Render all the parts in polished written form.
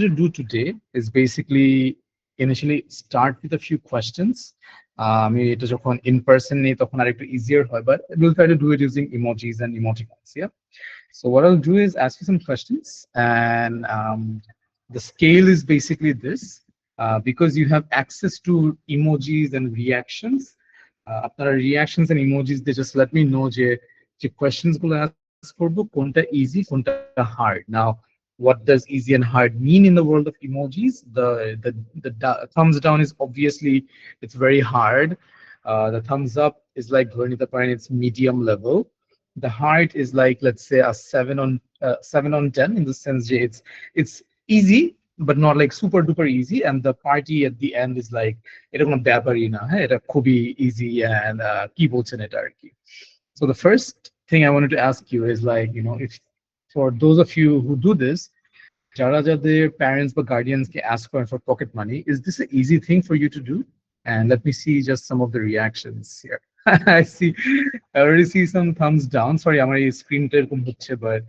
to do today is basically initially start with a few questions. আমি এটা যখন in person নেই তখন আর একটু easier হয়, but we'll try to do it using emojis and emoticons. Yeah. So what I'll do is ask you some questions, and the scale is basically this. Because you have access to emojis and reactions, আপনারা reactions and emojis, they just let me know যে questions গুলো ask করবো কোনটা easy কোনটা hard. Now, what does easy and hard mean in the world of emojis? The thumbs down is obviously, it's very hard. The thumbs up is like ধরে নিতে পারেন it's medium level. The heart is like, let's say, a 7 on 10, in the sense that it's easy but not like super duper easy, and the party at the end is like এটা কোনো ব্যাপারই না, হ্যাঁ এটা খুবই easy and কি বলছেন এটা আর কি. So the first thing I wanted to ask you is, like, if for those of you who do this, যারা যাদের parents বা guardians K ask for pocket money, is this an easy thing for you to do? And let me see just some of the reactions here. I already see some thumbs down. Sorry, আমার এই স্ক্রিনটা এরকম হচ্ছে, but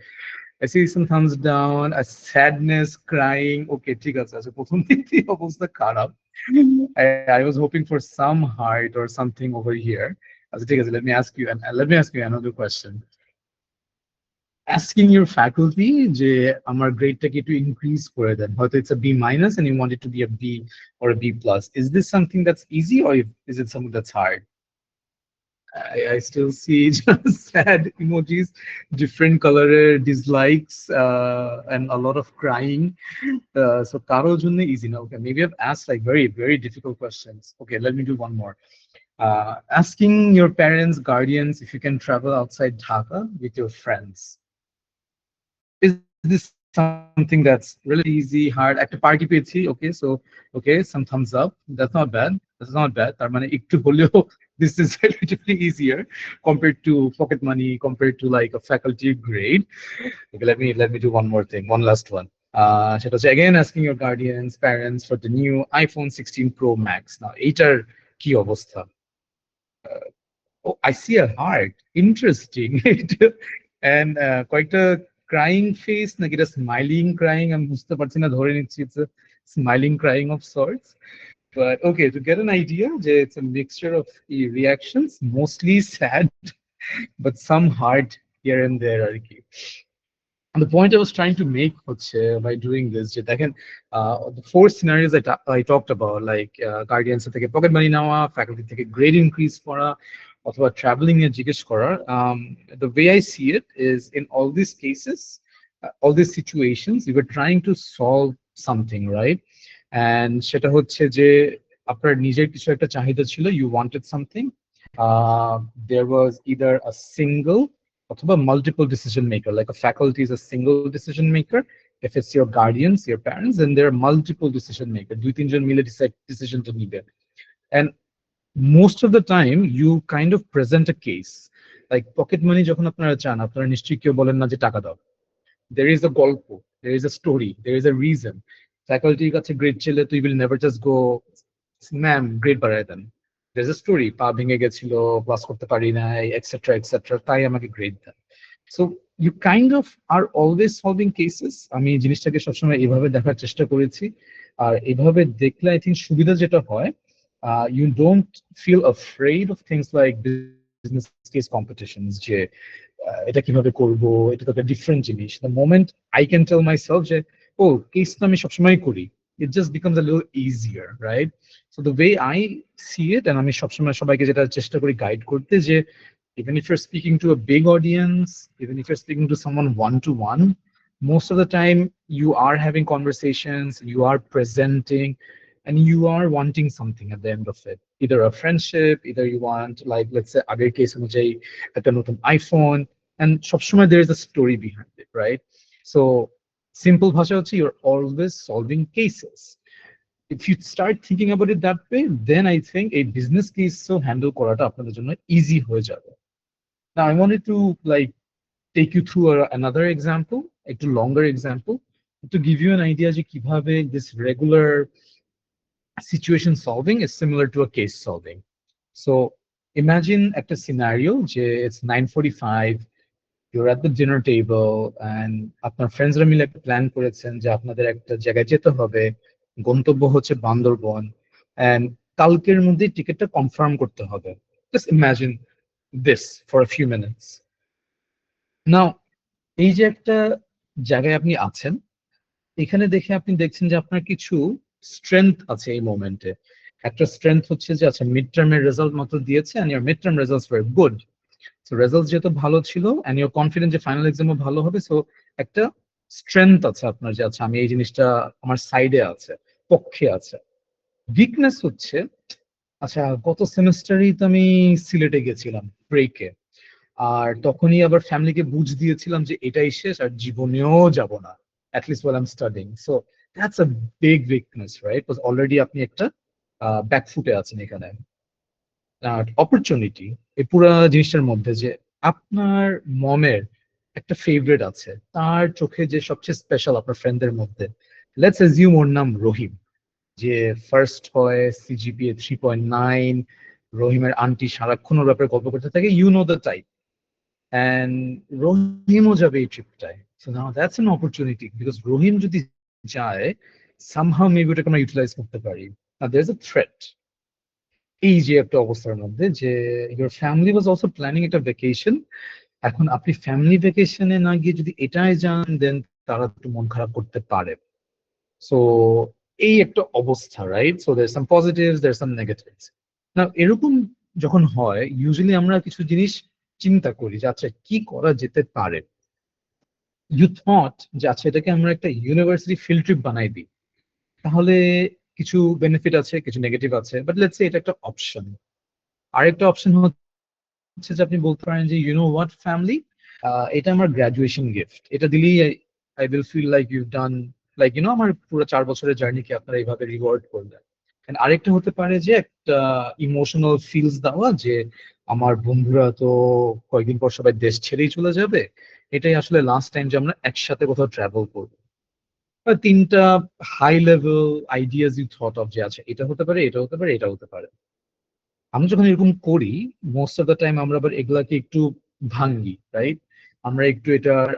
I see some thumbs down, a sadness, crying. Okay, ঠিক আছে, আচ্ছা প্রথম দিক থেকে অবস্থা খারাপ. I was hoping for some heart or something over here. আচ্ছা ঠিক আছে, let me ask you another question. Asking your faculty যে আমার গ্রেডটাকে একটু ইনক্রিজ করে দেন, হয়তো it's a B minus and you want it to be a B or a B plus. Is this something that's easy, or is it something that's hard? I still see just sad emojis, different color dislikes, and a lot of crying. So কারোর জন্য easy না. Okay, maybe I've asked like very, very difficult questions. Okay, let me do one more. Asking your parents, guardians, if you can travel outside Dhaka with your friends. Is this something that's relatively easy, hard? At the party পেয়েছি, okay, so okay, some thumbs up. That's not bad. That's not bad. তার মানে একটু হলেও this is relatively easier compared to pocket money, compared to like a faculty grade. Okay, let me do one more thing, one last one. সেটা হচ্ছে again asking your guardians, parents for the new iPhone 16 Pro Max. Now, এইটার কি অবস্থা? Oh, I see a heart. Interesting. And কয়েকটা crying face নাকি এটা smiling crying, আমি বুঝতে পারছি না, ধরে নিচ্ছি it's a smiling crying of sorts. But okay, to get an idea, it's a mixture of reactions, mostly sad, but some heart here and there আর কি. And the point I was trying to make by doing this, যে দেখেন, the four scenarios I talked about, like guardians থেকে pocket money নেওয়া, faculty থেকে grade increase করা, অথবা traveling এ জিজ্ঞেস করা. The way I see it is, in all these cases, all these situations, you were trying to solve something, right? And সেটা হচ্ছে যে আপনার নিজের কিছু একটা চাহিদা ছিল, you wanted something. There was either a single অথবা multiple decision maker. Like a faculty is a single decision maker. If it's your guardians, your parents, then there are multiple decision maker. দুই তিনজন মিলে decision to নিবে. And most of the time you kind of present a case. Like pocket money যখন আপনারা চান, আপনারা নিশ্চয়ই কেউ বলেন না যে টাকা দাও. There is a গল্প, there is a story, there is a reason. Faculty কাছে grade ছেলে, you will never just go, ma'am grade বাড়ায় দেন. There's a story, পা ভেঙে গেছিল, ক্লাস করতে পারি নাই, etc etc, তাই আমাকে গ্রেড দেন. So you kind of are always solving cases. আমি জিনিসটাকে সবসময় এভাবে দেখার চেষ্টা করেছি, আর এভাবে দেখলে I think সুবিধা যেটা হয়, you don't feel afraid of things like business case competitions, যে এটা কিভাবে করব, এটা তো একটা ডিফারেন্ট জিনিস. The moment I can tell myself যে ও কেস তো আমি সবসময় করি, it just becomes a little easier, right? So the way I see it, and আমি সবসময় সবাইকে যেটা চেষ্টা করি গাইড করতে, যে even if you're speaking to a big audience, even if you're speaking to someone one to one, most of the time you are having conversations, you are presenting, and you are wanting something at the end of it. Either a friendship, either you want, like, let's say আগের case অনুযায়ী একটা নতুন iPhone, and সবসময় there is a story behind it, right? So simple ভাষা হচ্ছে, you're always solving cases. If you start thinking about it that way, then I think a business case so handle করাটা আপনাদের জন্য easy হয়ে যাবে. Now I wanted to like take you through another example, একটু longer example, to give you an idea যে কিভাবে this regular situation solving is similar to a case solving. So imagine একটা scenario যে it's 9:45, your at the dinner table and আপনার ফ্রেন্ডসরা মিলে একটা plan করেছেন যে আপনাদের একটা জায়গায় যেতে হবে, গন্তব্য হচ্ছে বান্দরবন, অ্যান্ড কালকের মধ্যে টিকিটটা কনফার্ম করতে হবে। Just imagine this for a few minutes. Now এই যে একটা জায়গায় আপনি আছেন, এখানে দেখে আপনি দেখছেন যে আপনার কিছু স্ট্রেংথ আছে এই মোমেন্টে। একটা স্ট্রেংথ হচ্ছে যে আচ্ছা মিড টার্মের রেজাল্ট মাত্র দিয়েছে and year mid term results were good. So result যেহেতু ভালো ছিল এন্ড ইউর কনফিডেন্ট যে ফাইনাল এক্সামও ভালো হবে, সো একটা স্ট্রেংথ আছে আপনার যে আচ্ছা আমি এই জিনিসটা আমার সাইডে আছে, পক্ষে আছে। উইকনেস হচ্ছে আচ্ছা গত সেমিস্টারেই তো আমি সিলেটে গেছিলাম ব্রেকে, আর তখনই আবার ফ্যামিলিকে বুঝ দিয়েছিলাম যে এটাই শেষ আর জীবনেও যাব না, at least while I am studying. So that's a big weakness, right? Because already আপনি একটা ব্যাকফুটে আছেন এখানে। আর অপরচুনিটি এই পুরো জিনিসটার মধ্যে যে আপনার মমের একটা ফেভারিট আছে, তার চোখে যে সবচেয়ে স্পেশাল আপনার ফ্রেন্ডদের মধ্যে, লেটস অ্যাজিউম ওর নাম রহিম, যে ফার্স্ট হয়, সিজিপিএ 3.9, রহিমের আন্টি সারাক্ষণ ওর ব্যাপারে গল্প করতে থাকে, you know the type. And রহিমও যাবে এই ট্রিপটায়। So now that's an opportunity, because Rahim যদি যায় সামহাও মেবি ওটাকে আমরা ইউটিলাইজ করতে পারি। দেয়ার ইজ আ থ্রেট এই যে একটা অবস্থার মধ্যে যে your family was also planning একটা ভ্যাকেশন, এখন আপনি ফ্যামিলি ভ্যাকেশনে না গিয়ে যদি এটাই যান দেন তারা একটু মন খারাপ করতে পারে। সো এই একটা অবস্থা, right? So there some positives, there some negatives. না এরকম যখন হয় ইউজুয়ালি আমরা কিছু জিনিস চিন্তা করি যে আচ্ছা কি করা যেতে পারে। ইউ থট যে আচ্ছা এটাকে আমরা একটা ইউনিভার্সিটি ফিল্ড ট্রিপ বানাই দিই, তাহলে কিছু বেনিফিট আছে, কিছু নেগেটিভ আছে, বাট লেটস সে এটা একটা অপশন। আরেকটা অপশন হচ্ছে যে আপনি বলতে পারেন যে ইউ নো হোয়াট ফ্যামিলি, এটা আমার গ্রাজুয়েশন গিফট, এটা দিলেই I will feel like you done, like you know আমার পুরো 4 বছরের জার্নিকে আপনারা এইভাবে রিওয়ার্ড করলেন। And আরেকটা হতে পারে যে একটা ইমোশনাল ফিলস দেওয়া যে আমার বন্ধুরা তো কয়েকদিন পর সবাই দেশ ছেড়েই চলে যাবে, এটাই আসলে লাস্ট টাইম যে আমরা একসাথে কোথাও ট্রাভেল করবো। বা তিনটা high level ideas you thought of যে আচ্ছা এটা হতে পারে, এটা হতে পারে, এটা হতে পারে। আমরা যখন এরকম করি মোস্ট অফ দ্য টাইম আমরা আবার এগুলাকে একটু ভাঙ্গি, রাইট? আমরা একটু এটার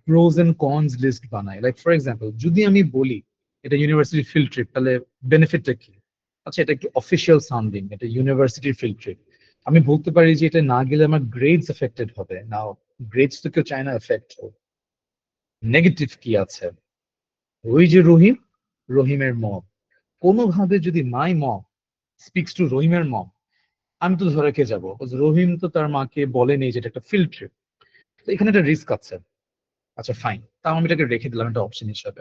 প্রোজ এন্ড কনস লিস্ট বানাই। লাইক ফর এক্সাম্পল যদি আমি বলি এটা ইউনিভার্সিটি ফিল্ড ট্রিপ, তাহলে বেনিফিটটা কি? আচ্ছা এটা একটু অফিসিয়াল সাউন্ডিং, এটা ইউনিভার্সিটির ফিল্ড ট্রিপ। আমি বলতে পারি যে এটা না গেলে আমার গ্রেডস এফেক্টেড হবে। নাও গ্রেডস তো কেউ চায় না এফেক্ট হোক। নেগেটিভ কি আছে? ওই যে রহিম, রহিমের মম, কোনোভাবে যদি মাই মম স্পিক্স টু রহিমের মম, আমি তো ধরে খেয়ে যাবো, because রহিম তো তার মাকে বলেনি যে এটা একটা ফিল্ড ট্রিপ। তো এখানে একটা রিস্ক আছে। আচ্ছা ফাইন, তাও আমি এটাকে রেখে দিলাম একটা অপশন হিসাবে।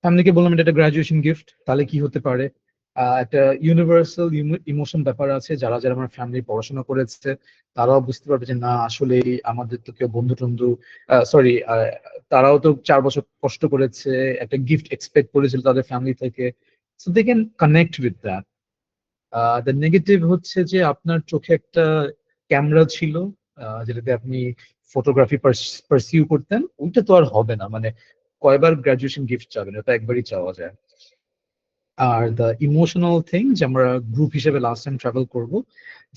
ফ্যামিলিকে বললাম এটা একটা গ্রাজুয়েশন গিফট, তাহলে কি হতে পারে? একটা ইউনিভার্সাল ইমোশন ব্যাপার আছে, যারা যারা আমার ফ্যামিলি পড়াশোনা করেছে তারাও বুঝতে পারবে যে না আসলে আমাদের তো কেউ বন্ধু টন্ধু, সরি, তারাও তো 4 বছর কষ্ট করেছে, একটা গিফট এক্সপেক্ট করেছিল তাদের ফ্যামিলি থেকে। So they can connect with that. The negative হচ্ছে যে আপনার চোখে একটা ক্যামেরা ছিল, যেটাতে আপনি ফটোগ্রাফি পারসিউ করতেন, ওইটা তো আর হবে না। মানে কয়বার গ্রাজুয়েশন গিফট চাবেন, ওটা একবারই চাওয়া যায়। আর দ্য ইমোশনাল থিং যে আমরা গ্রুপ হিসেবে লাস্ট টাইম ট্রাভেল করব,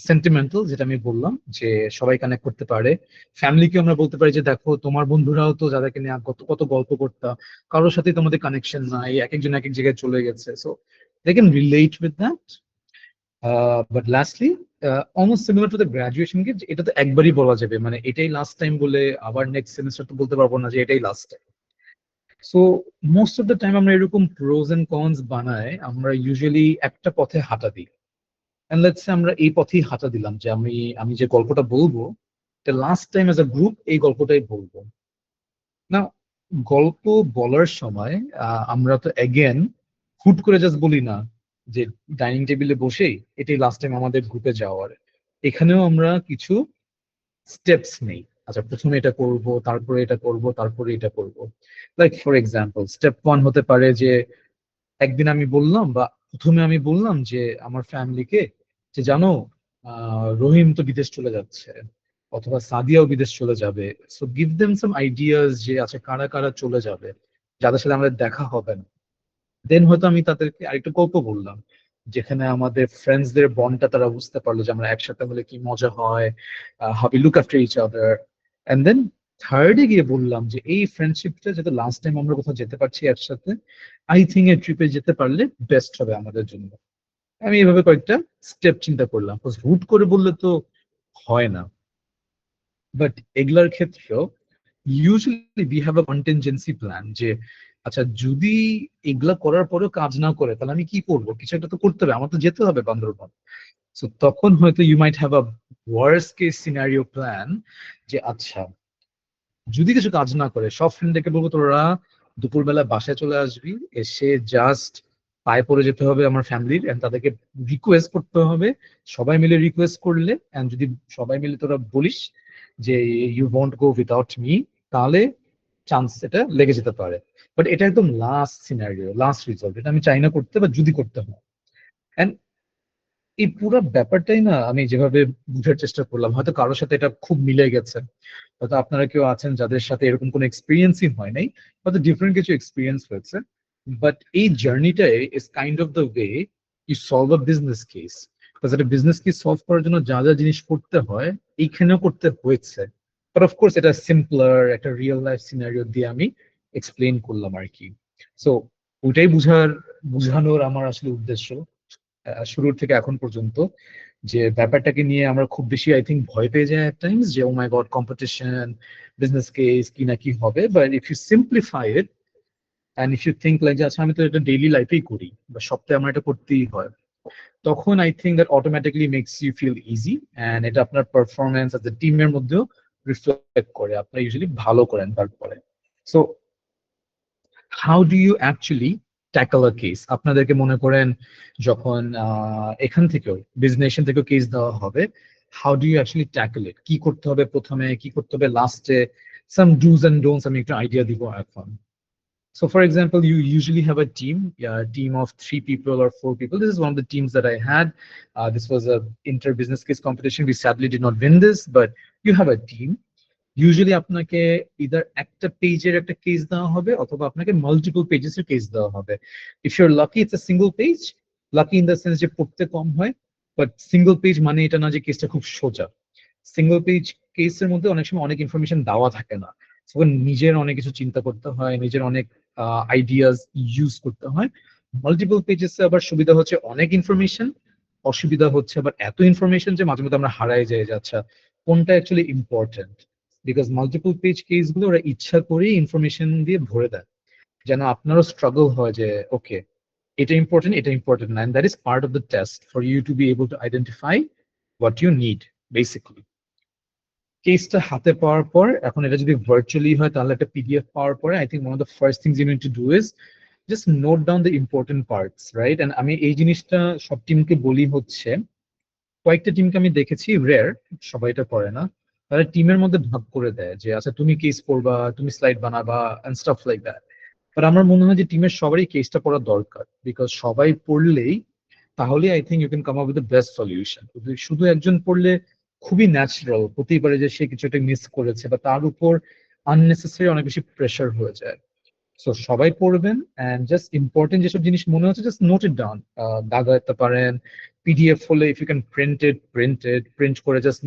সেন্টিমেন্টাল যেটা আমি বললাম যে সবাই কানেক্ট করতে পারে। ফ্যামিলিকে আমরা বলতে পারি যে দেখো তোমার বন্ধুরাও তো যাদেরকে নিয়ে কত কত গল্প করতাম, কারোর সাথে তোমাদের কানেকশন নাই, এক একজন এক এক জায়গায় চলে গেছে, so they can relate with that. But lastly almost similar to the graduation gift, এটা তো একবারই বলা যাবে, মানে এটাই লাস্ট টাইম বলে আবার নেক্সট সেমিস্টার তো বলতে পারবো না যে এটাই last time. So most of the time আমরা এরকম প্রোজ এন্ড কনস বানায় আমরা ইউজুয়ালি একটা পথে হাঁটা দিই। এন্ড লেটস সে আমরা এই পথেই হাঁটা দিলাম যে আমি আমি যে গল্পটা বলবো last time as a group এই গল্পটাই বলবো না। গল্প বলার সময় আমরা তো এগেন হুট করে জাস্ট বলি না যে ডাইনিং টেবিলে বসেই এটাই লাস্ট টাইম আমাদের গ্রুপে যাওয়ার। এখানেও আমরা কিছু স্টেপস নেই। আচ্ছা প্রথমে এটা করব, তারপরে এটা করব, তারপরে এটা করব। Like for example step one হতে পারে যে একদিন আমি বললাম বা প্রথমে আমি বললাম যে আমার ফ্যামিলিকে যে জানো রহিম তো বিদেশ চলে যাচ্ছে, অথবা সাদিয়াও বিদেশ চলে যাবে। সো গিভ দেম সাম আইডিয়াস যে আচ্ছা কারা কারা চলে যাবে, যাদের সাথে আমাদের দেখা হবে না। দেন হয়তো আমি তাদেরকে আরেকটু গল্প বললাম, যেখানে আমাদের ফ্রেন্ডসদের বন্ডটা তারা বুঝতে পারলো যে আমরা একসাথে হলে কি মজা হয়, how we look after each other. And then থার্ডে গিয়ে বললাম যে এই ফ্রেন্ডশিপটা যাতে লাস্ট টাইম আমরা কোথাও যেতে পারছি একসাথে, আই থিঙ্ক এই ট্রিপে যেতে পারলে বেস্ট হবে আমাদের জন্য। আমি এভাবে কয়েকটা স্টেপ চিন্তা করলাম, হুট করে বললে তো হয় না। বাট এগুলার ক্ষেত্রেও usually we have a contingency plan, যে আচ্ছা যদি এগুলা করার পরেও কাজ না করে তাহলে আমি কি করব, কিছু একটা তো করতে হবে, আমার তো যেতে হবে বান্দরবন। সো তখন হয়তো you might have a worst case scenario plan, যে আচ্ছা যদি কিছু কাজ না করে সব ফ্রেন্ডদেরকে বলবো তোরা দুপুরবেলা বাসায় চলে আসবি, এসে জাস্ট পায়ে পড়ে যেতে হবে আমার ফ্যামিলির, এন্ড তাদেরকে রিকোয়েস্ট করতে হবে, সবাই মিলে রিকোয়েস্ট করলে, এন্ড যদি সবাই মিলে তোরা বলিস যে you won't go without me, তাহলে চান্স এটা লেগে যেতে পারে। বাট এটা একদম লাস্ট সিনারিও, লাস্ট রিজল্ট, এটা আমি চাই না করতে, বা যদি করতে হয়। এন্ড এই পুরো ব্যাপারটাই না আমি যেভাবে বুঝার চেষ্টা করলাম, হয়তো কারোর সাথে এটা খুব মিলে গেছে, হয়তো আপনারা কেউ আছেন যাদের সাথে এরকম কোনো এক্সপিরিয়েন্সই হয় নাই, হয়তো ডিফারেন্ট কিছু এক্সপিরিয়েন্স হয়েছে। বাট এই জার্নিটাই is kind of the way you solve a business case. একটা বিজনেস কেস সলভ করার জন্য যা যা জিনিস করতে হয় এইখানেও করতে হয়েছে। বাট অফকোর্স এটা সিম্পলার একটা রিয়েল লাইফ সিনারিও দিয়ে আমি এক্সপ্লেন করলাম আর কি। সো ওইটাই বুঝানোর আমার আসলে উদ্দেশ্য শুরুর থেকে এখন পর্যন্ত, যে ব্যাপারটাকে নিয়ে আমরা খুব বেশি আই থিঙ্ক ভয় পেয়ে যাই এট টাইমস, যে oh my god competition, business case কি না কি হবে। But if you simplify it and if you think like যে আচ্ছা আমি তো এটা ডেইলি লাইফেই করি বা সপ্তাহে আমার এটা করতেই হয়, তখন I think that automatically makes you feel easy, and এটা আপনার পারফরমেন্স অ্যাজ এ টিমের মধ্যেও রিফ্লেক্ট করে, আপনারা ইউজুয়ালি ভালো করেন তারপরে। So how do you actually tackle a case? আপনাদেরকে মনে করেন যখন এখান থেকেও বিজনেশন থেকেও কেস দেওয়া হবে, how do you actually tackle it? কি করতে হবে প্রথমে, কি করতে হবে লাস্টে? সাম ডুজ এন্ড ডোন্টস আমি একটু আইডিয়া দিব এখন। So, for example, you usually have a team, a team of 3 people or 4 people. This is one of the teams that I had. This was a inter-business case competition. We sadly did not win this, but you have a team. Usually আপনাকে either একটা পেজের একটা case দেওয়া হবে, অথবা আপনাকে multiple pages এর case দেওয়া হবে। If your lucky it's a single page, lucky in the sense যে পড়তে কম হয়, বাট সিঙ্গল পেজ মানে এটা না যে কেসটা খুব সোজা। সিঙ্গল পেজ কেসের মধ্যে অনেক সময় অনেক ইনফরমেশন দেওয়া থাকে না, তখন নিজের অনেক কিছু চিন্তা করতে হয়, নিজের অনেক আইডিয়াস ইউজ করতে হয়। মাল্টিপল পেজেস আবার সুবিধা হচ্ছে অনেক ইনফরমেশন, অসুবিধা হচ্ছে আবার এত ইনফরমেশন যে মাঝে মধ্যে আমরা হারাই যাই যে আচ্ছা কোনটা actually important. Because multiple page case গুলো ওরা ইচ্ছা করেই ইনফরমেশন দিয়ে ভরে দেয়, যেন আপনারও স্ট্রাগল হয় যে ওকে এটা ইম্পর্টেন্ট না, that is part of the test for you to be able to identify what you need basically. কেসটা হাতে পাওয়ার পর, এখন এটা যদি ভার্চুয়ালি হয় তাহলে একটা পিডিএফ পাওয়ার পরে I think one of the first things you need to do is just note down the important parts, right? And আমি এই জিনিসটা সব টিমকে বলি হচ্ছে, কয়েকটা টিমকে আমি দেখেছি রেয়ার, সবাই এটা করে না, তারা টিমের মধ্যে ভাগ করে দেয় যে আচ্ছা তুমি কেস পড়বা, তুমি স্লাইড বানাবা and stuff like that. But আমার মনে হয় যে টিমের সবারই কেসটা পড়া দরকার, বিকজ সবাই পড়লেই তাহলে I think you can come up with the best solution. শুধু একজন পড়লে খুবই ন্যাচারাল হতেই পারে যে সে কিছু একটা মিস করেছে, বা তার উপর আননেসেসারি অনেক বেশি প্রেশার হয়ে যায়। সো সবাই পড়বেন, এন্ড জাস্ট ইম্পর্টেন্ট যেসব জিনিস মনে হচ্ছে জাস্ট নোট ইট ডাউন, দাগা দিতে পারেন। পিডিএফ হলে ইফ ইউ ক্যান প্রিন্ট করে জাস্ট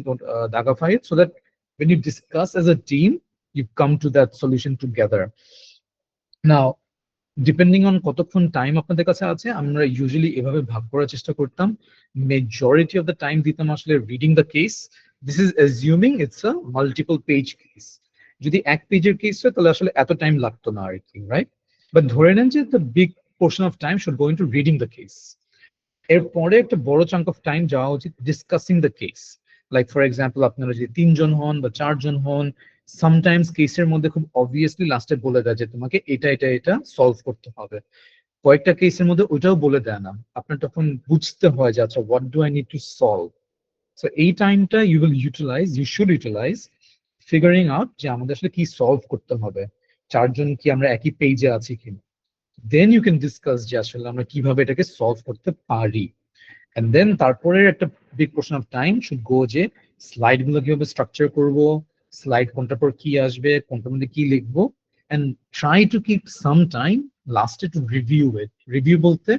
দাগাফাই it, so that when you discuss as a team you come to that solution together. Now, depending on কতক্ষণ টাইম আপনাদের কাছে আছে, আমরা ইউজুয়ালি এভাবে ভাগ করার চেষ্টা করতাম। মেজরিটি অফ দ্য টাইম দিতাম আসলে reading the case. This is assuming it's a multiple page case. যদি এক পেজের কেস হয় তাহলে আসলে এত টাইম লাগতো না আর কি, রাইট? বাট ধরে নেন যে the big portion of time should go into reading the case. এরপরে একটা বড় চাঙ্ক অফ টাইম যাওয়া উচিত discussing the case. Like for example আপনারা যদি 3 জন হন বা 4 জন হন, সামটাইমস কেসের মধ্যে খুব অবভিয়াসলি লাস্টে বলে দেয় যে তোমাকে এটা সলভ করতে হবে। কয়েকটা কেসের মধ্যে ওইটাও বলে দেয় না, আপনার তখন বুঝতে হয় যে আচ্ছা what do I need to solve. So এই টাইমটা you should utilize figuring out যে আমাদের আসলে কি সলভ করতে হবে, 4 জন কি আমরা একই পেজে আছি কিনা। দেন ইউ ক্যান ডিসকাস যে আসলে আমরা কিভাবে এটাকে সলভ করতে পারি। এন্ড দেন তারপরে একটা big portion of time should go যে স্লাইড গুলো কিভাবে স্ট্রাকচার করব, স্লাইড কোনটার পর কি আসবে, কোনটার মধ্যে কি লিখবো, and try to keep some time লাস্টে টু রিভিউ ইট। রিভিউ বলতে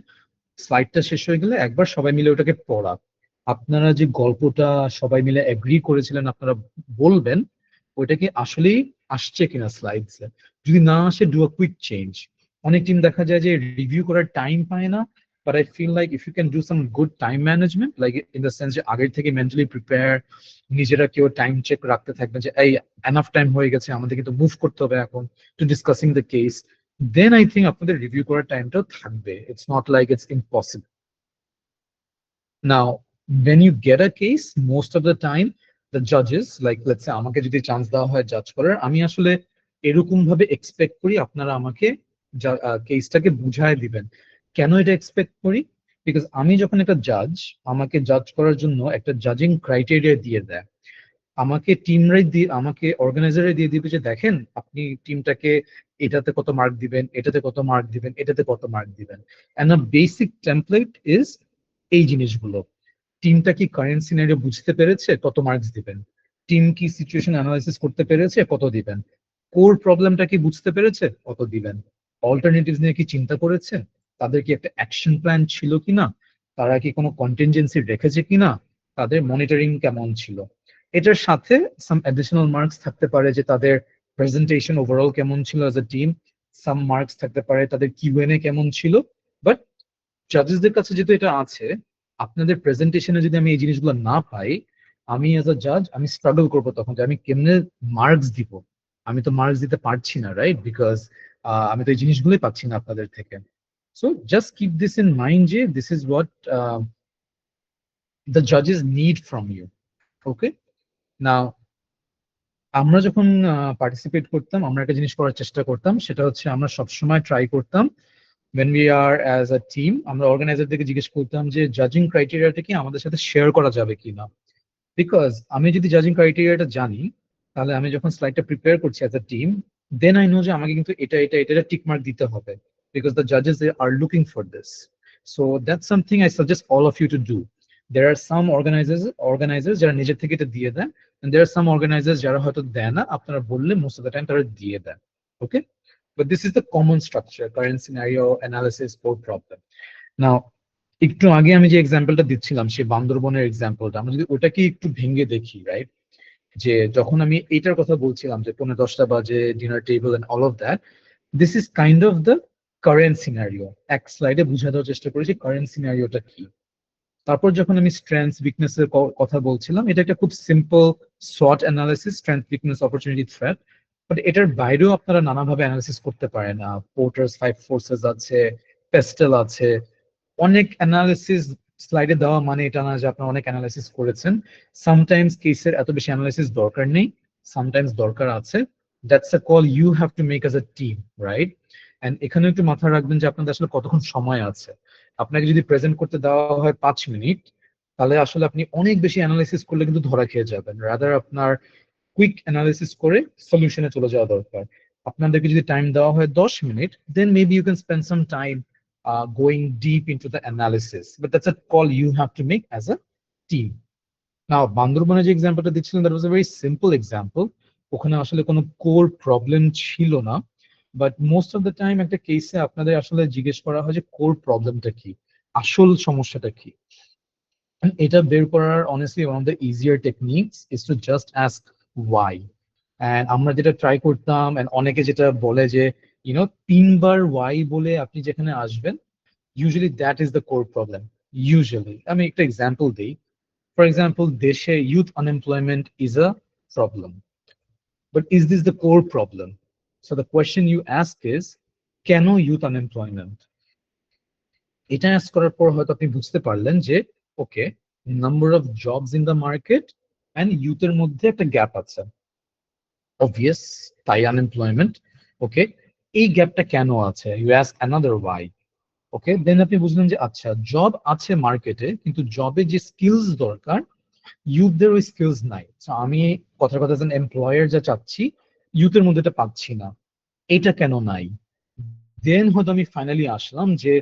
স্লাইডটা শেষ হয়ে গেলে একবার সবাই মিলে ওটাকে পড়া, আপনারা যে গল্পটা সবাই মিলে এগ্রি করেছিলেন আপনারা বলবেন, ওইটা কি আসলেই আসছে কিনা স্লাইডসে। যদি না আসে, ডু আ কুইক চেঞ্জ। অনেক টিম দেখা যায় যে রিভিউ করার টাইম পায় না, but I feel like if you can do some good time management, like in the sense যে আগের থেকে মেন্টালি প্রিপেয়ার, নিজেরা কেউ টাইম চেক রাখতে থাকবেন যে এই এনাফ টাইম হয়ে গেছে, আমাদের কিন্তু মুভ করতে হবে এখন to discussing the case, then I think আপনাদের রিভিউ করার টাইমটাও থাকবে। It's not like it's impossible. Now, when you get a case, most of the time, the judges, like let's say আমাকে যদি চান্স দেওয়া হয় জাজ করার, আমি আসলে এরকম ভাবে এক্সপেক্ট করি আপনারা আমাকে কেসটাকে বুঝায় দিবেন। কেন এটা এক্সপেক্ট করি? বিকজ আমি যখন একটা জাজ, আমাকে জাজ করার জন্য একটা জাজিং ক্রাইটেরিয়া দিয়ে দেয়। আমাকে টিমরাই দিয়ে, আমাকে অর্গানাইজারে দিয়ে দিবে যে দেখেন আপনি টিমটাকে এটাতে কত মার্ক দিবেন, এটাতে কত মার্ক দিবেন, এটাতে কত মার্ক দিবেন। And a basic template is এই জিনিসগুলো। টিমটা কি কারেন্ট সিনারিও বুঝতে পেরেছে, কত মার্কস দিবেন। টিম কি সিচুয়েশন অ্যানালাইসিস করতে পেরেছে, কত দিবেন। কোর প্রবলেমটা কি বুঝতে পেরেছে, কত দিবেন। অল্টারনেটিভস নিয়ে কি চিন্তা করেছে, তাদের কি একটা অ্যাকশন প্ল্যান ছিল কিনা, তারা কি কোনো কন্টিনজেন্সি রেখেছে কিনা, তাদের মনিটরিং কেমন ছিল। এটার সাথে সাম অ্যাডিশনাল মার্কস থাকতে পারে যে তাদের প্রেজেন্টেশন ওভারঅল কেমন ছিল as a team. Some marks থাকতে পারে তাদের কিউএনএ কেমন ছিল। বাট জাজেসদের কাছে যেহেতু এটা আছে, আপনাদের প্রেজেন্টেশনে যদি আমি এই জিনিসগুলো না পাই, আমি অ্যাজ আ জাজ আমি স্ট্রাগল করবো তখন যে আমি কেমনে মার্কস দিব। আমি তো মার্কস দিতে পারছি না, রাইট? বিকজ আমি তো এই জিনিসগুলোই পাচ্ছি না আপনাদের থেকে। So just keep this in mind যে দিস ইজ হোয়াট দ্য জাজেস need from you. Okay, now আমরা যখন পার্টিসিপেট করতাম, আমরা একটা জিনিস করার চেষ্টা করতাম, সেটা হচ্ছে আমরা সবসময় ট্রাই করতাম when we are as a team, আমরা অর্গানাইজারদেরকে জিজ্ঞেস করতাম যে জাজিং ক্রাইটেরিয়াটা কি আমাদের সাথে শেয়ার করা যাবে কিনা। বিকজ আমি যদি জাজিং ক্রাইটেরিয়াটা জানি, তাহলে আমি যখন স্লাইডটা প্রিপেয়ার করছি as a team, then I know যে আমাকে কিন্তু এটা টিক মার্ক দিতে হবে, বিকজ দ্য জাজেস they are looking for this. So that's something I suggest all of you to do. there are some organizers যারা নিজের থেকে এটা দিয়ে দেন, and there are some organizers যারা হয়তো দেয় না, আপনারা বললে মোস্ট অফ দ্য টাইম তারা দিয়ে দেন। ওকে, but this is the common structure: current scenario analysis, code problem. Now, একটু আগে আমি যে এক্সাম্পলটা দিচ্ছিলাম, সেই বান্দরবনের এক্সাম্পলটা, আমরা যদি ওটাকে একটু ভেঙে দেখি, রাইট? যে যখন আমি এইটার কথা বলছিলাম যে 10:30 বাজে dinner table and all of that, this is kind of the current scenario. এক স্লাইডে বুঝা দেওয়ার চেষ্টা করেছি কারেন্ট সিনারিওটা কি। তারপর যখন আমি স্ট্রেংথস উইকনেস এর কথা বলছিলাম, এটা একটা খুব simple SWOT analysis: strength, weakness, opportunity, threat. But এটার বাইরেও আপনারা নানাভাবে অ্যানালিসিস করতে পারেন। পোর্টার্স 5 ফোর্সেস আছে, পেস্টেল আছে, অনেক অ্যানালিসিস। স্লাইডে দেওয়া মানে এটা না যে আপনারা অনেক অ্যানালিসিস করেছেন। সামটাইমস কেসের এত বেশি অ্যানালিসিস দরকার নেই, সামটাইমস দরকার আছে। That's a call you have to make as a team, right? And এখানে একটু মাথায় রাখবেন যে আপনাদের আসলে কতক্ষণ সময় আছে। আপনাকে যদি প্রেজেন্ট করতে দেওয়া হয় 5 মিনিট, তাহলে আসলে আপনি অনেক বেশি অ্যানালিসিস করলে কিন্তু ধরা খেয়ে যাবেন। রাদার আপনার কুইক অ্যানালিসিস করে সলিউশনে চলে যাওয়া দরকার। আপনাদেরকে যদি টাইম দেওয়া হয় 10 minute, then maybe you can spend some time going deep into the analysis, but that's a call you have to make as a team. Now, বান্দরবনে যে এক্সাম্পলটা দিচ্ছিলেন, that was a very simple example. ওখানে আসলে কোনো core problem ছিল না, but most of the time একটা কেসে আপনাদের আসলে জিজ্ঞেস করা হয় যে কোর প্রবলেমটা কি, আসল সমস্যাটা কি। এটা বের করার honestly one of the easier techniques is to just ask why. And আমরা যেটা ট্রাই করতাম, এন্ড অনেকে যেটা বলে যে 3বার ওয়াই বলে আপনি যেখানে আসবেন, usually that is the core problem. Usually, আমি একটা এক্সাম্পল দিই। ফর এক্সাম্পল, দেশে youth unemployment is a problem, but is this the core problem? So the question you ask is, কেন youth unemployment? এটা ask করার পর হয়তো আপনি বুঝতে পারলেন যে okay, number of jobs in the market and ইউথের মধ্যে একটা গ্যাপ আছে, অবভিয়াস, তাই আনএমপ্লয়মেন্ট। ওকে, এই গ্যাপটা কেন আছে? You ask another why. Okay, then আপনি বুঝলেন যে আচ্ছা, জব আছে মার্কেটে, কিন্তু জবে যে স্কিলস দরকার, ইউথদের ওই স্কিলস নাই। So, আমি কথার কথা এমপ্লয়ার যা চাচ্ছি, ইউথের মধ্যে এটা পাচ্ছি না। এটা কেন নাই? দেন হয়তো আমি ফাইনালি আসলাম যে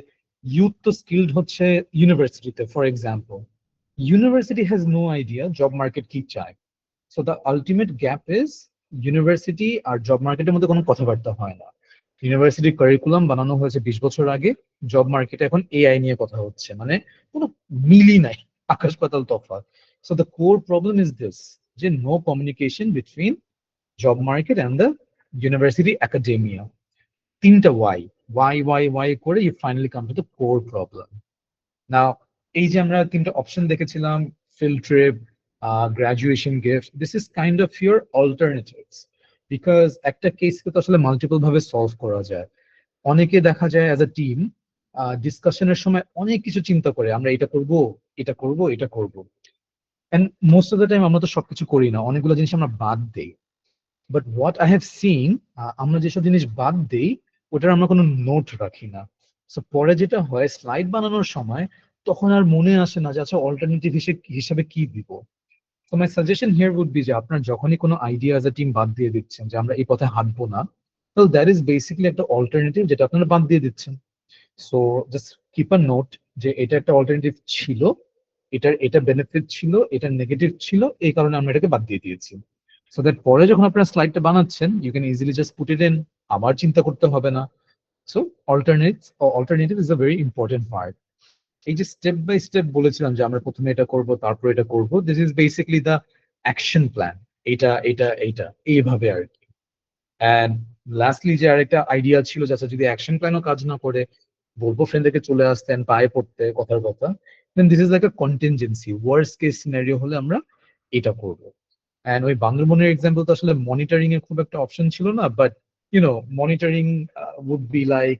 ইউথ তো স্কিলড হচ্ছে ইউনিভার্সিটিতে, for example. University has no idea job market কি চায়। So the ultimate gap is university আর জব মার্কেটের মধ্যে কোনো কথাবার্তা হয় না। ইউনিভার্সিটির কারিকুলাম বানানো হয়েছে 20 বছর আগে, জব মার্কেটে এখন এআই নিয়ে কথা হচ্ছে, মানে কোনো মিলই নাই, আকাশ পাতাল তফাৎ। So the core problem is this, যে no communication between job market, and the university academia. তিনটা why করে you finally come to the core problem. Now, এই যে আমরা তিনটা অপশন দেখেছিলাম, field trip, graduation gift, this is kind of your alternatives. Because একটা কেসকে তো আসলে মাল্টিপল ভাবে সলভ করা যায়। অনেকে দেখা যায় অ্যাজ আ টিম ডিসকাশনের সময় অনেক কিছু চিন্তা করে, আমরা এটা করব, এটা করব, এটা করব। And most of the time আমরা তো সবকিছু করি না, অনেকগুলো জিনিস আমরা বাদ দেই। But what I have seen, আমরা যেসব জিনিস বাদ দেই ওটার আমরা কোনো নোট রাখি না। সো পরে যেটা হয়, স্লাইড বানানোর সময় তখন আর মনে আসে না যে আচ্ছা অল্টারনেটিভ হিসেবে কি দিব। তো my suggestion here would be যে আপনার যখনই কোনো আইডিয়া অ্যাজ এ টিম বাদ দিয়ে দিচ্ছেন যে আমরা এই পথে হাঁটবো না, তো দ্যাট ইজ বেসিক্যালি একটা অল্টারনেটিভ যেটা আপনারা বাদ দিয়ে দিচ্ছেন। সো জাস্ট কিপ আ নোট যে এটা একটা অল্টারনেটিভ ছিল, এটার এটা বেনিফিট ছিল, এটার নেগেটিভ ছিল, এই কারণে আমরা এটাকে বাদ দিয়ে দিয়েছি। সো দ্যাট পরে যখন আপনার স্লাইডটা বানাচ্ছেন you can easily just put it in, আবার চিন্তা করতে হবে না। So alternative is a very important part. এই যে স্টেপ বাই স্টেপ বলেছিলাম যে আমরা প্রথমে এটা করব, তারপর এটা করব, this is basically the action plan. এইটা এইভাবে আর কি। অ্যান্ড লাস্টলি যে আরেকটা আইডিয়া ছিল যে আচ্ছা যদি অ্যাকশন প্ল্যানও কাজ না করে, বলবো ফ্রেন্ডদেরকে চলে আসতেন পায়ে পড়তে কথার কথা, then this is like a contingency, worst case scenario হলে আমরা এটা করবো। অ্যান্ড ওই বান্দরবনের এক্সাম্পল তো আসলে মনিটরিং এর খুব একটা অপশন ছিল না, but monitoring would be like,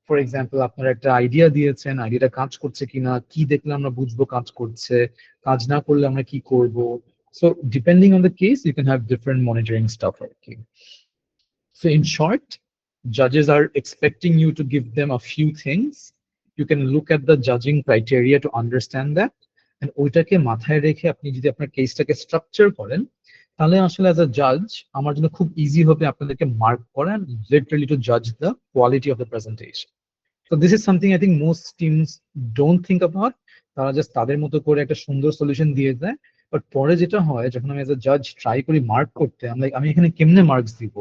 for example আপনারা একটা আইডিয়া দিয়েছেন, আইডিয়াটা কাজ করছে কিনা, কি দেখলে আমরা বুঝবো কাজ করছে, কাজ না করলে আমরা কি করব। So depending on the case you can have different monitoring stuff আর কি। So in short, judges are expecting you to give them a few things. You can look at the judging criteria to understand that. And ওইটাকে মাথায় রেখে আপনি যদি আপনার কেসটাকে structure করেন, তাহলে আসলে অ্যাজ আ জাজ আমার জন্য খুব ইজি হবে আপনাদেরকে মার্ক করা, লিটারালি টু জাজ the quality of the presentation. তো this is something I think most teams don't think about. তারা জাস্ট তাদের মতো করে একটা সুন্দর সলিউশন দিয়ে দেয়। বাট পরে যেটা হয়, যখন আমি এজ আ জাজ ট্রাই করি মার্ক করতে, আমি এখানে কেমনে মার্কস দিব?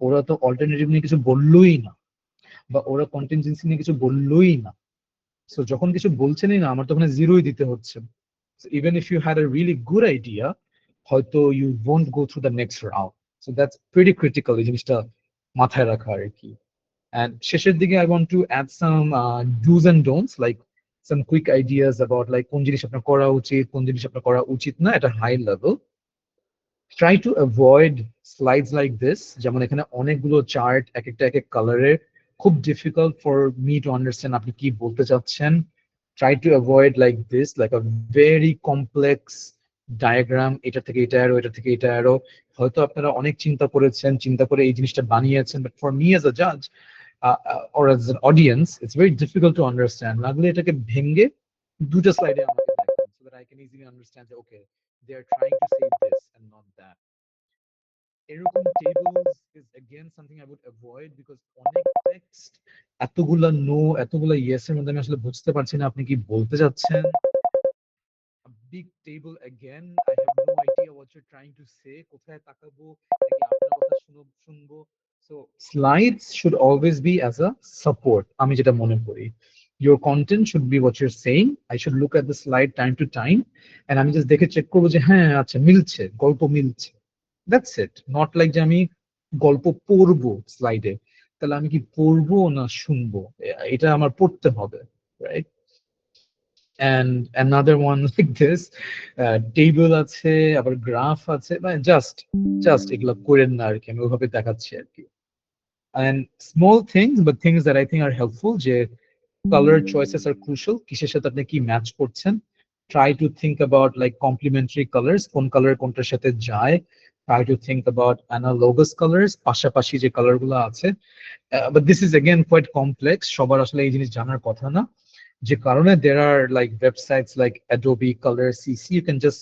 ওরা তো অল্টারনেটিভ নিয়ে কিছু বললোই না, বা ওরা কন্টিনজেন্সি নিয়ে কিছু বললোই না। সো যখন কিছু বলছেনই না, আমার তো ওখানে জিরোই দিতে হচ্ছে। Even if you had a really good idea, হয়তো you won't go through the next round. So that's pretty critical, এই জিনিসটা মাথায় রাখা আর কি। And শেষের দিকে I want to add some do's and don'ts, like some quick ideas about like কোন জিনিস আপনার করা উচিত, কোন জিনিস আপনার করা উচিত না at a high level. Try to avoid slides like this, যেমন এখানে অনেকগুলো চার্ট, এক একটা এক এক কালারের, খুব difficult for me to understand আপনি কি বলতে চাচ্ছেন। Try to avoid like this, like a very complex diagram, এটা থেকে এটা অ্যারো, এটা থেকে এটা অ্যারো। হয়তো আপনারা অনেক চিন্তা করেছেন, চিন্তা করে এই জিনিসটা বানিয়েছেন, but for me as a judge or as an audience, it's very difficult to understand. লাগলে এটাকে ভেঙে দুটো স্লাইডে আমাকে দেখান, so that I can easily understand that okay, they are trying to say this and not that. এরকম tables is again something I would avoid, because অনেক text, এতগুলা নো, এতগুলা ইয়েস এর মধ্যে আমি আসলে বুঝতে পারছি না আপনি কি বলতে চাচ্ছেন। A big table again, I have no idea what you're trying to say, কোথায় তাকাবো, নাকি আপনার কথা শুনবো। So slides should always be as a support, আমি যেটা মনে করি। Your content should be what you're saying. I should look at the slide time to time, and আমি just দেখে চেক করবো যে হ্যাঁ আচ্ছা মিলছে, গল্প মিলছে। That's it. Not like যে আমি গল্প পড়বো স্লাইডে, তাহলে আমি কি পড়বো না শুনবো? এটা আমার পড়তে হবে, right? And another one like this, table আছে, আবার গ্রাফ আছে, মানে জাস্ট এগুলো করেন না আর কি, আমি ওইভাবে দেখাচ্ছি আর কি। And small things, but things that I think are helpful, যে color choices are crucial, কিসের সাথে আপনি কি ম্যাচ করছেন। Try to think about like complementary colors, কোন কালার কোনটার সাথে যায়। Try to think about analogous colors, পাশাপাশি যে কালার গুলো আছে। But this is again quite complex, সবার আসলে এই জিনিস জানার কথা না, যে কারণে there are like websites like Adobe Color CC, you can just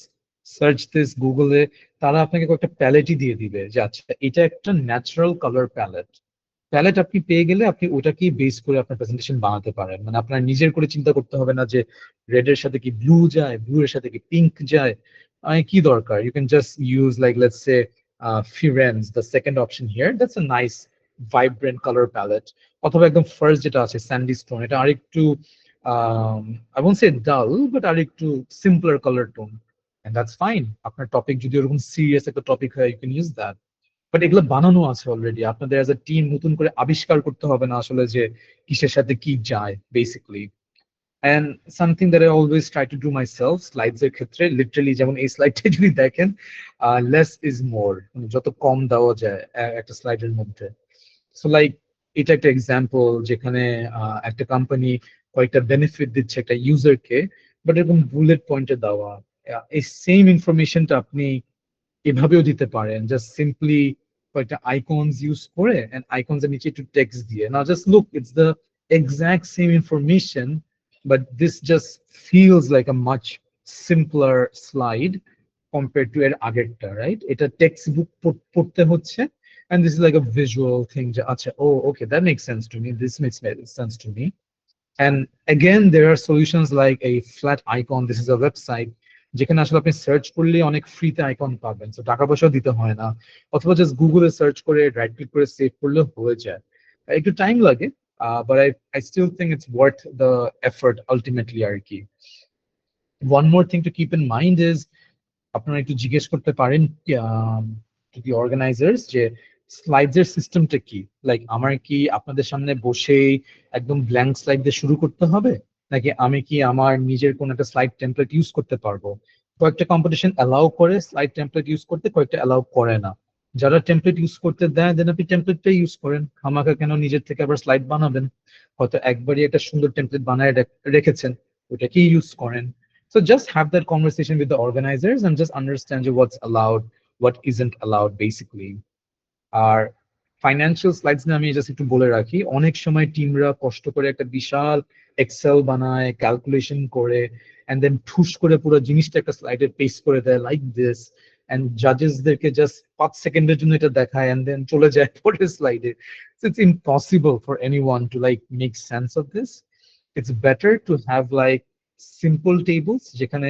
search this Google এ, তারা আপনাকে কয়েকটা প্যালেটই দিয়ে দিবে যে আচ্ছা এটা একটা ন্যাচারাল কালার প্যালেট আপনি পেয়ে গেলে আপনি ওটাকেই বেস করে আপনার প্রেজেন্টেশন বানাতে পারেন। মানে আপনার নিজের করে চিন্তা করতে হবে না যে রেড এর সাথে কি ব্লু যায়, ব্লু এর সাথে কি পিঙ্ক যায়, কি দরকার। You can just use like let's say reference, the second option here, that's a nice vibrant colour palette. অথবা একদম ফার্স্ট যেটা আছে স্যান্ডি স্টোন, এটা আরেকটু I won't say dull, but আরেকটু simpler colour tone, and that's fine. আপনার topic যদি ওরকম সিরিয়াস একটা টপিক হয়, you can use that. But এগুলো বানানো আছে অলরেডি, আপনাদের অ্যাজ এ টিম নতুন করে আবিষ্কার করতে হবে না আসলে যে কিসের সাথে কি যায় basically. And something that I always try to do myself, slides এর ক্ষেত্রে লিটারালি যেমন এই স্লাইডটা যদি দেখেন, less is more, মানে যত কম দেওয়া যায় একটা স্লাইডের মধ্যে। সো লাইক এটা একটা এক্সাম্পল যেখানে একটা কোম্পানি কয়েকটা বেনিফিট দিচ্ছে একটা ইউজারকে, বাট এরকম বুলেট পয়েন্টে দেওয়া। এই সেম ইনফরমেশনটা আপনি এভাবেও দিতে পারেন, জাস্ট সিম্পলি কয়েকটা আইকনস ইউজ করে এন্ড আইকনস এর নিচে একটু টেক্সট দিয়ে, না just look it's the exact same information, but this just feels like a much simpler slide compare to এর আগেরটা, রাইট? এটা টেক্সট বুক পড়তে হচ্ছে, and this is like a visual thing যে আচ্ছা, oh okay, that makes sense to me, this makes sense to me. And again, there are solutions like a flat icon. This is a website যেখানে আসলে আপনি search করলে অনেক ফ্রিতে icon পাবেন, so টাকা পয়সাও দিতে হয় না, অথবা জাস্ট গুগলে সার্চ করে রাইট ক্লিক করে সেভ করলে হয়ে যায়। একটু টাইম লাগে, but I still think it's worth the effort ultimately আর কি। One more thing to keep in mind is, আপনারা একটু জিজ্ঞেস করতে পারেন দি অর্গানাইজার্স যে স্লাইডস এর সিস্টেমটা কি, লাইক আমার কি আপনাদের সামনে বসেই একদম ব্ল্যাঙ্ক স্লাইড দিয়ে শুরু করতে হবে, নাকি আমি কি আমার নিজের কোন একটা স্লাইড টেমপ্লেট ইউজ করতে পারবো? কয়েকটা কম্পিটিশন অ্যালাউ করে স্লাইড টেমপ্লেট ইউজ করতে, কয়েকটা অ্যালাউ করে না। যারা টেমপ্লেট ইউজ করতে দেয় দেন আপনি টেমপ্লেটটা ইউজ করেন, খামাখা কেন নিজের থেকে আবার স্লাইড বানাবেন? হয়তো একবারই একটা সুন্দর টেমপ্লেট বানায় রেখেছেন, ওটাকেই ইউজ করেন। So just have that conversation with the organizers and just understand what's allowed, what isn't allowed basically. আর ফাইন্যান্সিয়াল স্লাইডস নিয়ে আমি জাস্ট একটু বলে রাখি, অনেক সময় টিমরা কষ্ট করে একটা বিশাল এক্সেল বানায়, ক্যালকুলেশন করে, এন্ড দেন ঠুস করে পুরো জিনিসটা একটা স্লাইডে পেস্ট করে দেয় লাইক দিস, এন্ড জাজেসদেরকে জাস্ট 5 সেকেন্ডের জন্য এটা দেখায় এন্ড দেন চলে যায় পরের স্লাইডে। It's impossible for anyone to like make sense of this. It's better to have like simple tables যেখানে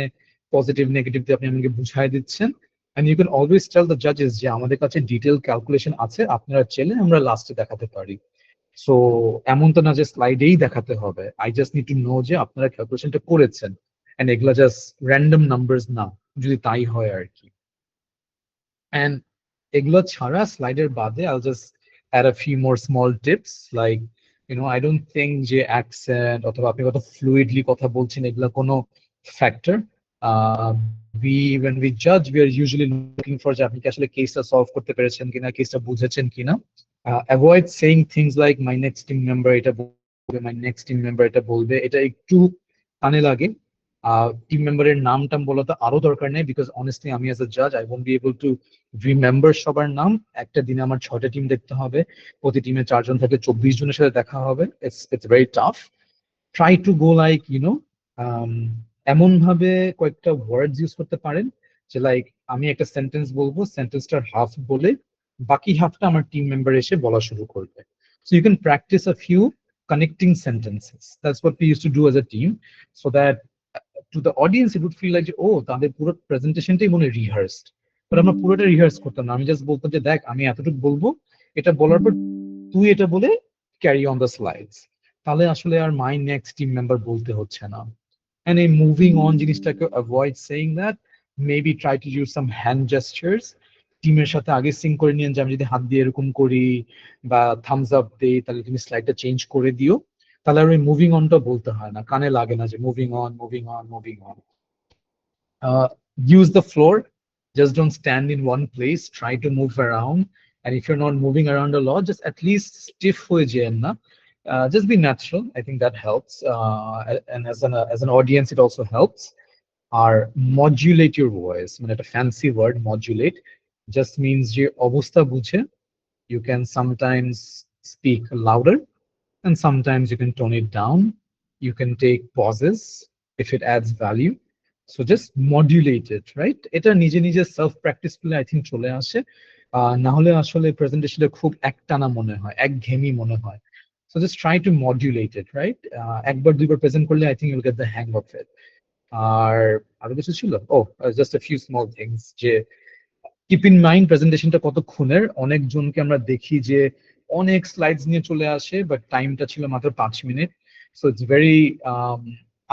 পজিটিভ নেগেটিভ দিয়ে আপনি আমাকে বুঝাই দিচ্ছেন, and you can always tell the judges যে আমাদের কাছে ডিটেইল ক্যালকুলেশন আছে, আপনারা চাইলে আমরা লাস্টে দেখাতে পারি। সো এমন তো না যে স্লাইডেই দেখাতে হবে, I just need to know যে আপনারা ক্যালকুলেশনটা করেছেন, এন্ড এগুলা জাস্ট র্যান্ডম নাম্বারস না, যদি তাই হয় আর কি। এন্ড এগুলো ছাড়া স্লাইডের বাদে I'll just add a few more small tips like, I don't think যে অ্যাকসেন্ট অথবা আপনি কত ফ্লুইডলি কথা বলছেন এগুলা কোনো factor. when we judge, we are usually looking for যে আপনি কি আসলে কেসটা সলভ করতে পেরেছেন কিনা, কেসটা বুঝেছেন কিনা। avoid saying things like my next team member এটা বলবে, my next team member এটা বলবে, এটা একটু কানে লাগে। টিম মেম্বারের নাম টাম বলা তো আরো দরকার নেই, বিকজ অনেস্টলি আমি অ্যাজ আ জাজ I won't be able to remember সবার নাম। একটা দিনে আমার 6টা টিম দেখতে হবে, প্রতি টিমে 4 জন থাকে, 24 জনের সাথে দেখা হবে, it's very tough. Try to go like এমন ভাবে কয়েকটা ওয়ার্ডস ইউজ করতে পারেন যে লাইক আমি একটা সেন্টেন্স বলবো, সেন্টেন্সটার হাফ বলে বাকি হাফটা আমার টিম মেম্বার এসে বলা শুরু করবে। So you can practise a few connecting sentences. That's what we used to do as a team, so that to the audience it would feel like ও তাদের পুরো প্রেজেন্টেশনটাই মনে রিহার্সড, বাট আমরা পুরোটা রিহার্স করতাম না। আমি জাস্ট বলতাম যে দেখ আমি এতটুকু বলবো, এটা বলার পর তুই এটা বলে ক্যারি অন দ্য স্লাইডস, তাহলে আসলে আর মাই নেক্সট টিম মেম্বার বলতে হচ্ছে না। And in moving on জিনিসটাকে avoid saying that, maybe try to use some hand gestures, টিমের সাথে আগে সিঙ্ক করে নিয়ে যে আমি যদি হাত দিয়ে এরকম করি বা থামস আপ দেই তাহলে তুমি স্লাইডটা চেঞ্জ করে দিও, তাহলে আর ওই মুভিং অনটা বলতে হয় না, কানে লাগে না যে moving on moving on moving on. Use the floor, just don't stand in one place, try to move around, and if you're not moving around a lot, just at least stiff হয়ে যেন না, just be natural. I think that helps, and as an audience it also helps. Or modulate your voice, মানে একটা fancy word modulate just means যে অবস্থা বুঝে you can sometimes speak louder and sometimes you can tone it down, you can take pauses if it adds value, so just modulate it, right? এটা নিজে নিজে self practice করলে I think চলে আসে, না হলে আসলে প্রেজেন্টেশনটা খুব একটানা মনে হয়, একঘেয়েমি মনে হয়। So just try to modulate it, right? একবার দুইবার প্রেজেন্ট করলে I think you'll get the hang of it. আর আরো কিছু ছিল, just a few small things যে কিপ ইন মাইন্ড প্রেজেন্টেশনটা কতক্ষণের। অনেকজনকে আমরা দেখি যে অনেক স্লাইডস নিয়ে চলে আসে, বাট টাইমটা ছিল মাত্র 5 মিনিট। সো ইটস ভেরি,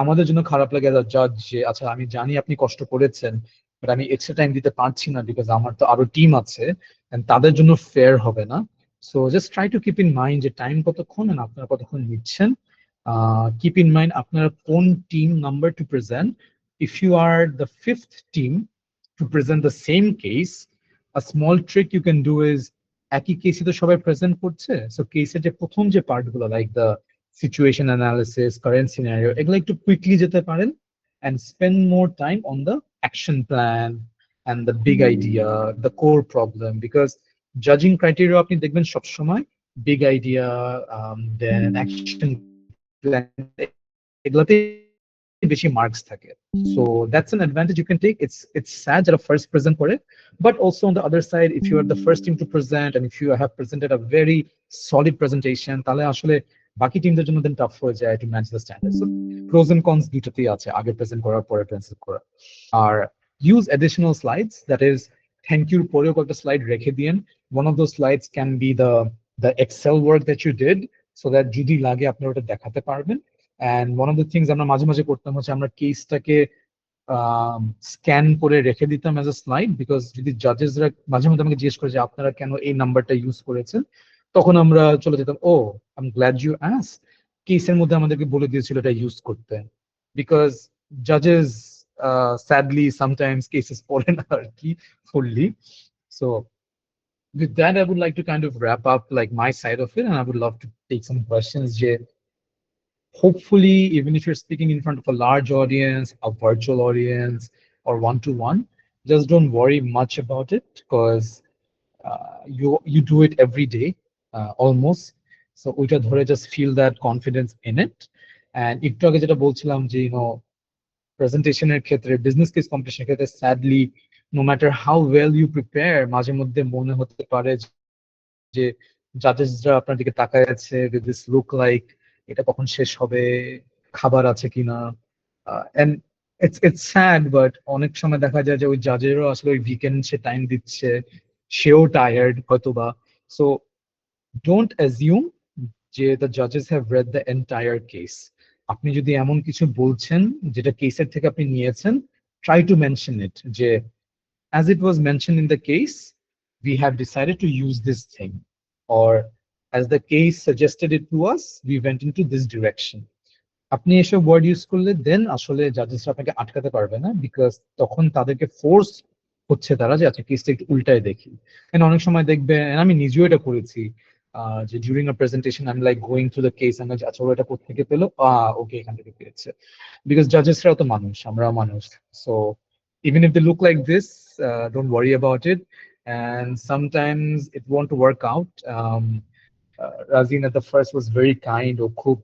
আমাদের জন্য খারাপ লাগে জাজ যে আচ্ছা আমি জানি আপনি কষ্ট করেছেন, বাট আমি এক্সট্রা টাইম দিতে পারছি না বিকজ আমার তো আরো টিম আছে and তাদের জন্য ফেয়ার হবে না। So just try to keep in mind যে টাইম কতক্ষণ and আপনারা কতক্ষণ নিচ্ছেন। কিপ ইন মাইন্ড আপনারা কোন team number to present. If you are the fifth team to present the same case, a small trick you can do is একই কেসই তো সবাই প্রেজেন্ট করছে, সো কেসের যে প্রথম যে পার্ট গুলো like the situation analysis, current scenario, এগুলো একটু কুইকলি যেতে পারেন and spend more time on the action plan and the big idea, the core problem, because judging criteria আপনি দেখবেন সবসময় big idea, then action plan, এগুলাতে বেশি মার্কস থাকে। So that's an advantage you can take. It's sad যারা first present করে, but also on the other side, if you are the first team to present and if you have presented a very solid presentation, তাহলে আসলে বাকি টিমদের জন্য দেন tough হয়ে যায় to match the standard. So pros and cons দুটোতেই আছে, আগে present করার পরে প্রেজেন্ট করা। আর use additional slides, that is thank ইউর পরেও কয়েকটা স্লাইড রেখে দিন। One of those slides can be the Excel work that you did, so that যদি লাগে আপনারা ওটা দেখাতে পারবেন। And one of the things আমরা মাঝে মাঝে করতাম হচ্ছে আমরা কেসটাকে স্ক্যান করে রেখে দিতাম অ্যাজ এ স্লাইড, বিকজ যদি জাজেসরা মাঝে মধ্যে আমাকে জিজ্ঞেস করে যে আপনারা কেন এই নাম্বারটা ইউজ করেছেন, তখন আমরা চলে যেতাম ও আই এম গ্ল্যাড ইউ অ্যাস, কেসের মধ্যে আমাদেরকে বলে দিয়েছিল এটা ইউজ করতে, বিকজ জাজেস স্যাডলি সামটাইমস কেসেস পড়ে না আর কি ফুললি। সো with that I would like to kind of wrap up like my side of it, and I would love to take some questions যে hopefully even if you're speaking in front of a large audience, a virtual audience, or one-to-one, just don't worry much about it because you do it every day, almost. So ওইটা ধরে just feel that confidence in it. And একটু আগে যেটা বলছিলাম যে প্রেজেন্টেশনের ক্ষেত্রে, business case কম্পিটিশনের ক্ষেত্রে sadly no matter how well you prepare, মাঝে মধ্যে মনে হতে পারে যে জাজেসরা আপনার দিকে তাকায় আছে with this look like এটা কখন শেষ হবে, খাবার আছে কিনা। এন্ড it's sad but অনেক সময় দেখা যায় যে ওই জাজেরও আসলে ওই উইকেন্ড সে টাইম দিচ্ছে, সেও টায়ার্ড হয়তোবা। সো ডোন্ট অ্যাজিউম যে দ্য জাজেস have read the entire case. আপনি যদি এমন কিছু বলছেন যেটা কেসের থেকে আপনি নিয়েছেন, ট্রাই টু মেনশন ইট যে as it was mentioned in the case, we have decided to use this thing, or as the case suggested it to us, we went into this direction. আপনি এসব word use করলে দেন আসলে জাজেসরা আপনাকে আটকাতে পারবে না, because তখন তাদেরকে ফোর্স হচ্ছে তারা যে আচ্ছা কেসটা একটু উল্টায় দেখি। এন্ড অনেক সময় দেখবে, আমি নিজেও এটা করেছি, যে ডিউরিং আ প্রেজেন্টেশন আমি like going through the case, আমি আচ্ছা ও এটা কোত্থেকে পেলো, ওকে এখান থেকে পেয়েছে, বিকজ জাজেসরাও তো মানুষ, আমরাও মানুষ। So even if they look like this, don't worry about it, and sometimes it won't work out. Razin at the first was very kind, ও খুব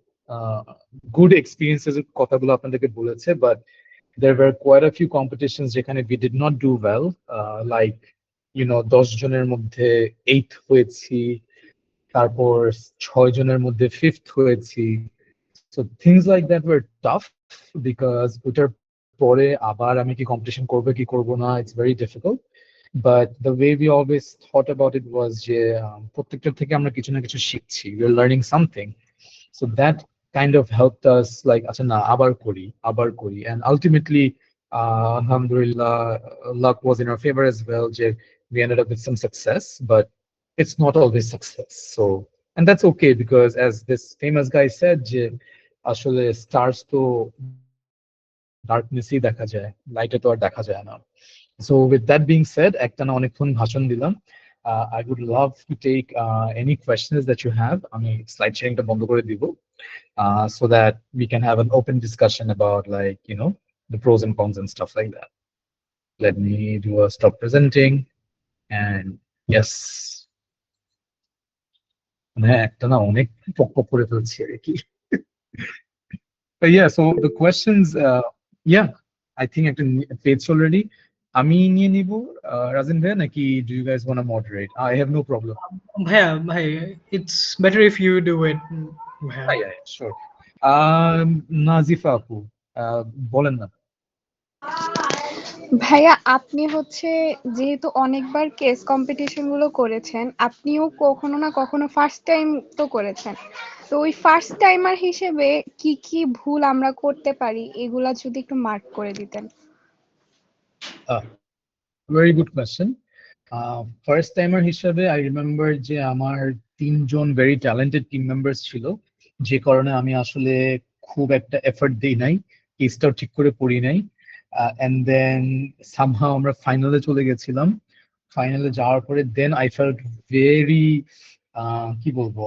good experiences কথাগুলো আপনাদেরকে বলেছে, but there were quite a few competitions যেখানে we did not do well, like 10 জনের মধ্যে 8th হয়েছি, তারপর 6 জনের মধ্যে 5th হয়েছি। So things like that were tough because ওটার পরে আবার আমি কি কম্পিটিশন করবো কি করবো না, it's very difficult. But the way we always thought about it was যে প্রত্যেকটা থেকে আমরা কিছু না কিছু শিখছি, we are learning something. So that kind of helped us like acha na abar kori, and ultimately alhamdulillah luck was in our favor as well je we ended up with some success, but it's not always success. So and that's okay, because as this famous guy said je ashole stars to darkness hi dekha jay, light e to ar dekha jay na. So with that being said, একটা না অনেকক্ষণ ভাষণ দিলাম। I would love to take any questions that you have. আমি slide শেয়ারিংটা বন্ধ করে দিব, so that we can have an open discussion about like the pros and cons and stuff like that. Let me do a stop presenting, and yes, মানে একটা না অনেক পক পক করে ফেলছি আর কি। But yeah, so the questions, yeah, I think একটা পেজ already আমি নিয়ে নিব, রাজিন ভাই নাকি do you guys want to moderate? I have no problem. ভাই it's better if you do it ভাইয়া। Yeah, sure. নাজিফা আপু, বলেন না। ভাইয়া আপনি হচ্ছে যেহেতু অনেকবার কেস কম্পিটিশন গুলো করেছেন, আপনিও কখনো না কখনো ফার্স্ট টাইম তো করেছেন, তো ওই ফার্স্ট টাইমার হিসেবে কি কি ভুল আমরা করতে পারি এগুলা যদি একটু মার্ক করে দিতেন। Very good question. First timer হিসাবে I remember যে আমার 3জন very talented team members ছিল, যে কারণে আমি আসলে খুব একটা এফর্ট দিই নাই, কেসটাও ঠিক করে পড়ি নাই। And then somehow আমরা ফাইনালে চলে গেছিলাম। ফাইনালে যাওয়ার পরে then I felt very কি বলবো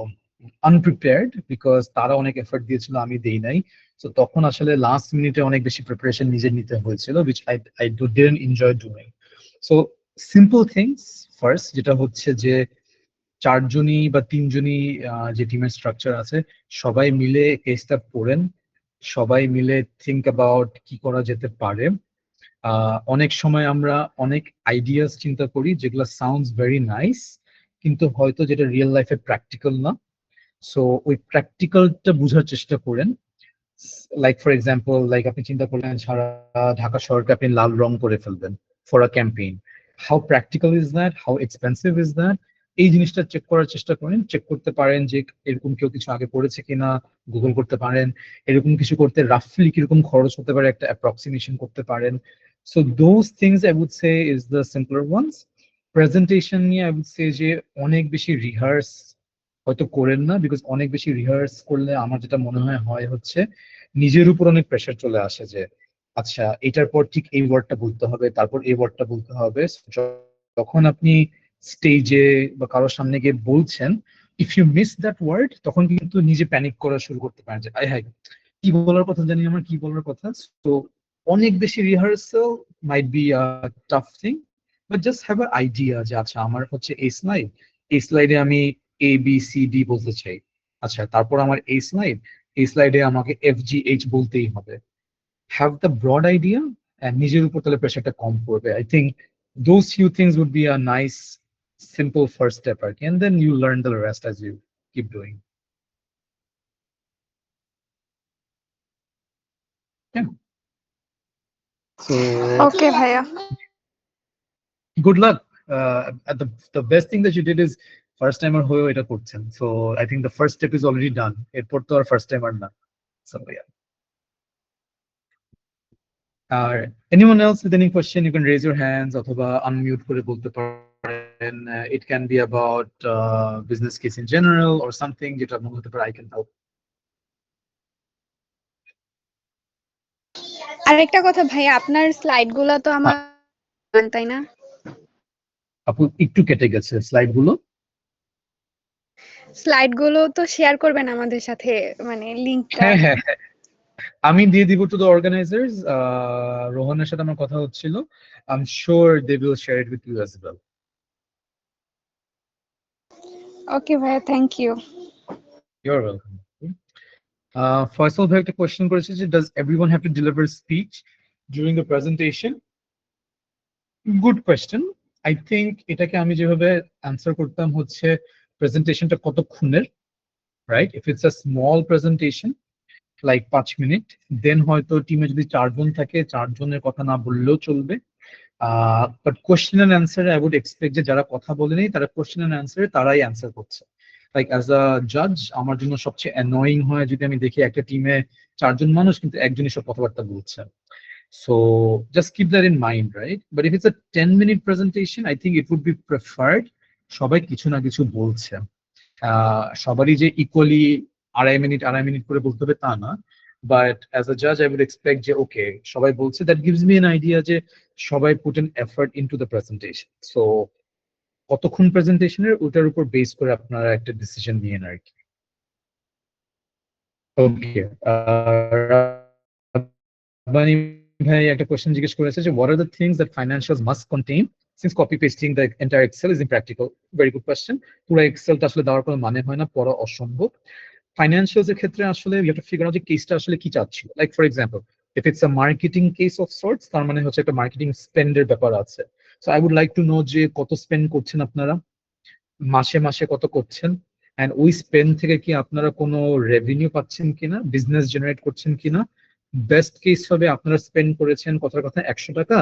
আনপ্রিপেয়ার্ড, বিকজ তারা অনেক এফর্ট দিয়েছিল, আমি দেই নাই। তো তখন আসলে লাস্ট মিনিটে অনেক বেশি প্রিপারেশন নিজে নিতে হয়েছিল, which I didn't enjoy doing. So simple things first, যেটা হচ্ছে যে 4জনই বা 3জনই যে টিমের স্ট্রাকচার আছে, সবাই মিলে কেসটা পড়েন, সবাই মিলে থিঙ্ক অ্যাবাউট কি করা যেতে পারে। অনেক সময় আমরা অনেক আইডিয়াস চিন্তা করি যেগুলো সাউন্ডস ভেরি নাইস, কিন্তু হয়তো যেটা রিয়েল লাইফে প্র্যাকটিক্যাল না। সো ওই প্র্যাকটিক্যালটা বোঝার চেষ্টা করেন। লাইক ফর এক্সাম্পল, লাইক আপনি চিন্তা করলেন সারা ঢাকা শহরকে আপনি লাল রং করে ফেলবেন for a campaign. How practical is that, how expensive is that, এই জিনিসটা চেক করার চেষ্টা করেন। চেক করতে পারেন যে এরকম কেউ কিছু আগে করেছে কিনা, গুগল করতে পারেন। এরকম কিছু করতে রাফলি কিরকম খরচ হতে পারে একটা অ্যাপ্রক্সিমেশন করতে পারেন। So those things I would say is the simpler ones. Presentation নিয়ে আই উড সে যে অনেক বেশি রিহার্স হয়তো করেন না, বিকজ অনেক বেশি রিহার্স করলে আমার যেটা মনে হয় হচ্ছে নিজের উপর অনেক প্রেশার চলে আসে যে আচ্ছা এটার পর ঠিক এই ওয়ার্ডটা বলতে হবে, তারপর এই ওয়ার্ডটা বলতে হবে। যখন আপনি স্টেজে বা কারোর সামনে গিয়ে বলছেন, if you miss that word, তখন কিন্তু নিজে প্যানিক করা শুরু করতে পারেন যে আয় হায় কি বলার কথা জানি, আমার কি বলার কথা। তো অনেক বেশি rehearsal might be a tough thing, but just have a idea যে আচ্ছা আমার হচ্ছে এই স্লাইড, এই স্লাইডে আমি ABCD বলতে চাই। আচ্ছা তারপর আমার এই স্লাইডে আমাকে FGH বলতেই হবে। হ্যাভ দ্য ব্রড আইডিয়া, নিজের উপর তাহলে প্রেশারটা কম পড়বে। I think those few things would be a nice simple first step আর কি, and then you learn the rest as you keep doing. So okay ভাইয়া। good luck. The best thing that you did is first timer হয়েও এটা করছেন। So I think the first step is already done. এরপর তো আর first timer না। So yeah. Anyone else with any question, you can raise your hands অথবা unmute করে বলতে পারেন। It can be about business case in general or something যেটা মনে হতে পারে I can help. আরেকটা কথা ভাইয়া, আপনার স্লাইড গুলা তো আমার তাই না? আপু একটু কেটে গেছে স্লাইড গুলো। স্লাইড গুলো তো শেয়ার করবেন আমাদের সাথে, মানে লিংকটা। হ্যাঁ হ্যাঁ হ্যাঁ, আমি দিয়ে দিব টু দ্য অর্গানাইজার্স। রোহনের সাথে আমার কথা হচ্ছিল। I'm sure they will share it with you as well. ওকে ভাইয়া, thank you. You're welcome. Faisal ভাই একটা কোয়েশ্চেন করেছে যে does everyone have to deliver speech during the presentation? Good question. I think এটাকে আমি যেভাবে অ্যান্সার করতাম হচ্ছে প্রেজেন্টেশনটা কতক্ষণের, right? If it's a small presentation like 5 minute, then হয়তো টিমে যদি 4জন থাকে 4জনের কথা না বললেও চলবে। বাট কোয়েশ্চেন এন্ড অ্যান্সারে আই উড এক্সপেক্ট যে যারা কথা বলেনি তারা কোয়েশ্চেন এন্ড অ্যান্সারে তারাই অ্যান্সার করছে। লাইক অ্যাজ আ জাজ আমার জন্য সবচেয়ে অ্যানোয়িং হয় যদি আমি দেখি একটা টিমে 4জন মানুষ কিন্তু একজনই সব কথাবার্তা বলছে। So just keep that in mind, right? But if it's a 10-minute presentation, I think it would be preferred সবাই কিছু না কিছু বলছে। সবারই যে ইকুয়ালি আড়াই মিনিট করে বলতে হবে তা না, বাট অ্যাজ আ জাজ আই উড এক্সপেক্ট যে ওকে সবাই বলছে, that gives me an idea যে সবাই put N effort into the presentation. So কতক্ষণ প্রেজেন্টেশনের ওটার উপর বেস করে আপনারা একটা ডিসিশন নিয়েন আর কি। ওকে, রাব্বানি ভাই একটা কোশ্চেন জিজ্ঞেস করেছে যে what are the things that financials must contain since copy pasting the entire Excel is impractical? Very good question. পুরো এক্সেলটা আসলে দেওয়ার কোনো মানে হয় না, পড়া অসম্ভব। ফাইন্যান্সিয়ালস এর ক্ষেত্রে আসলে you have to figure out যে কেসটা আসলে কি চাচ্ছিল। Like for example, if it's a marketing case of sorts, তার মানে হচ্ছে একটা মার্কেটিং স্পেন্ডের ব্যাপার আছে। So I would like to know যে কত স্পেন্ড করছেন আপনারা, মাসে মাসে কত করছেন, অ্যান্ড ওই স্পেন্ড থেকে কি আপনারা কোনো রেভিনিউ পাচ্ছেন কিনা, বিজনেস জেনারেট করছেন কিনা। বেস্ট কেস হবে আপনারা স্পেন্ড করেছেন কথার কথা 100 টাকা,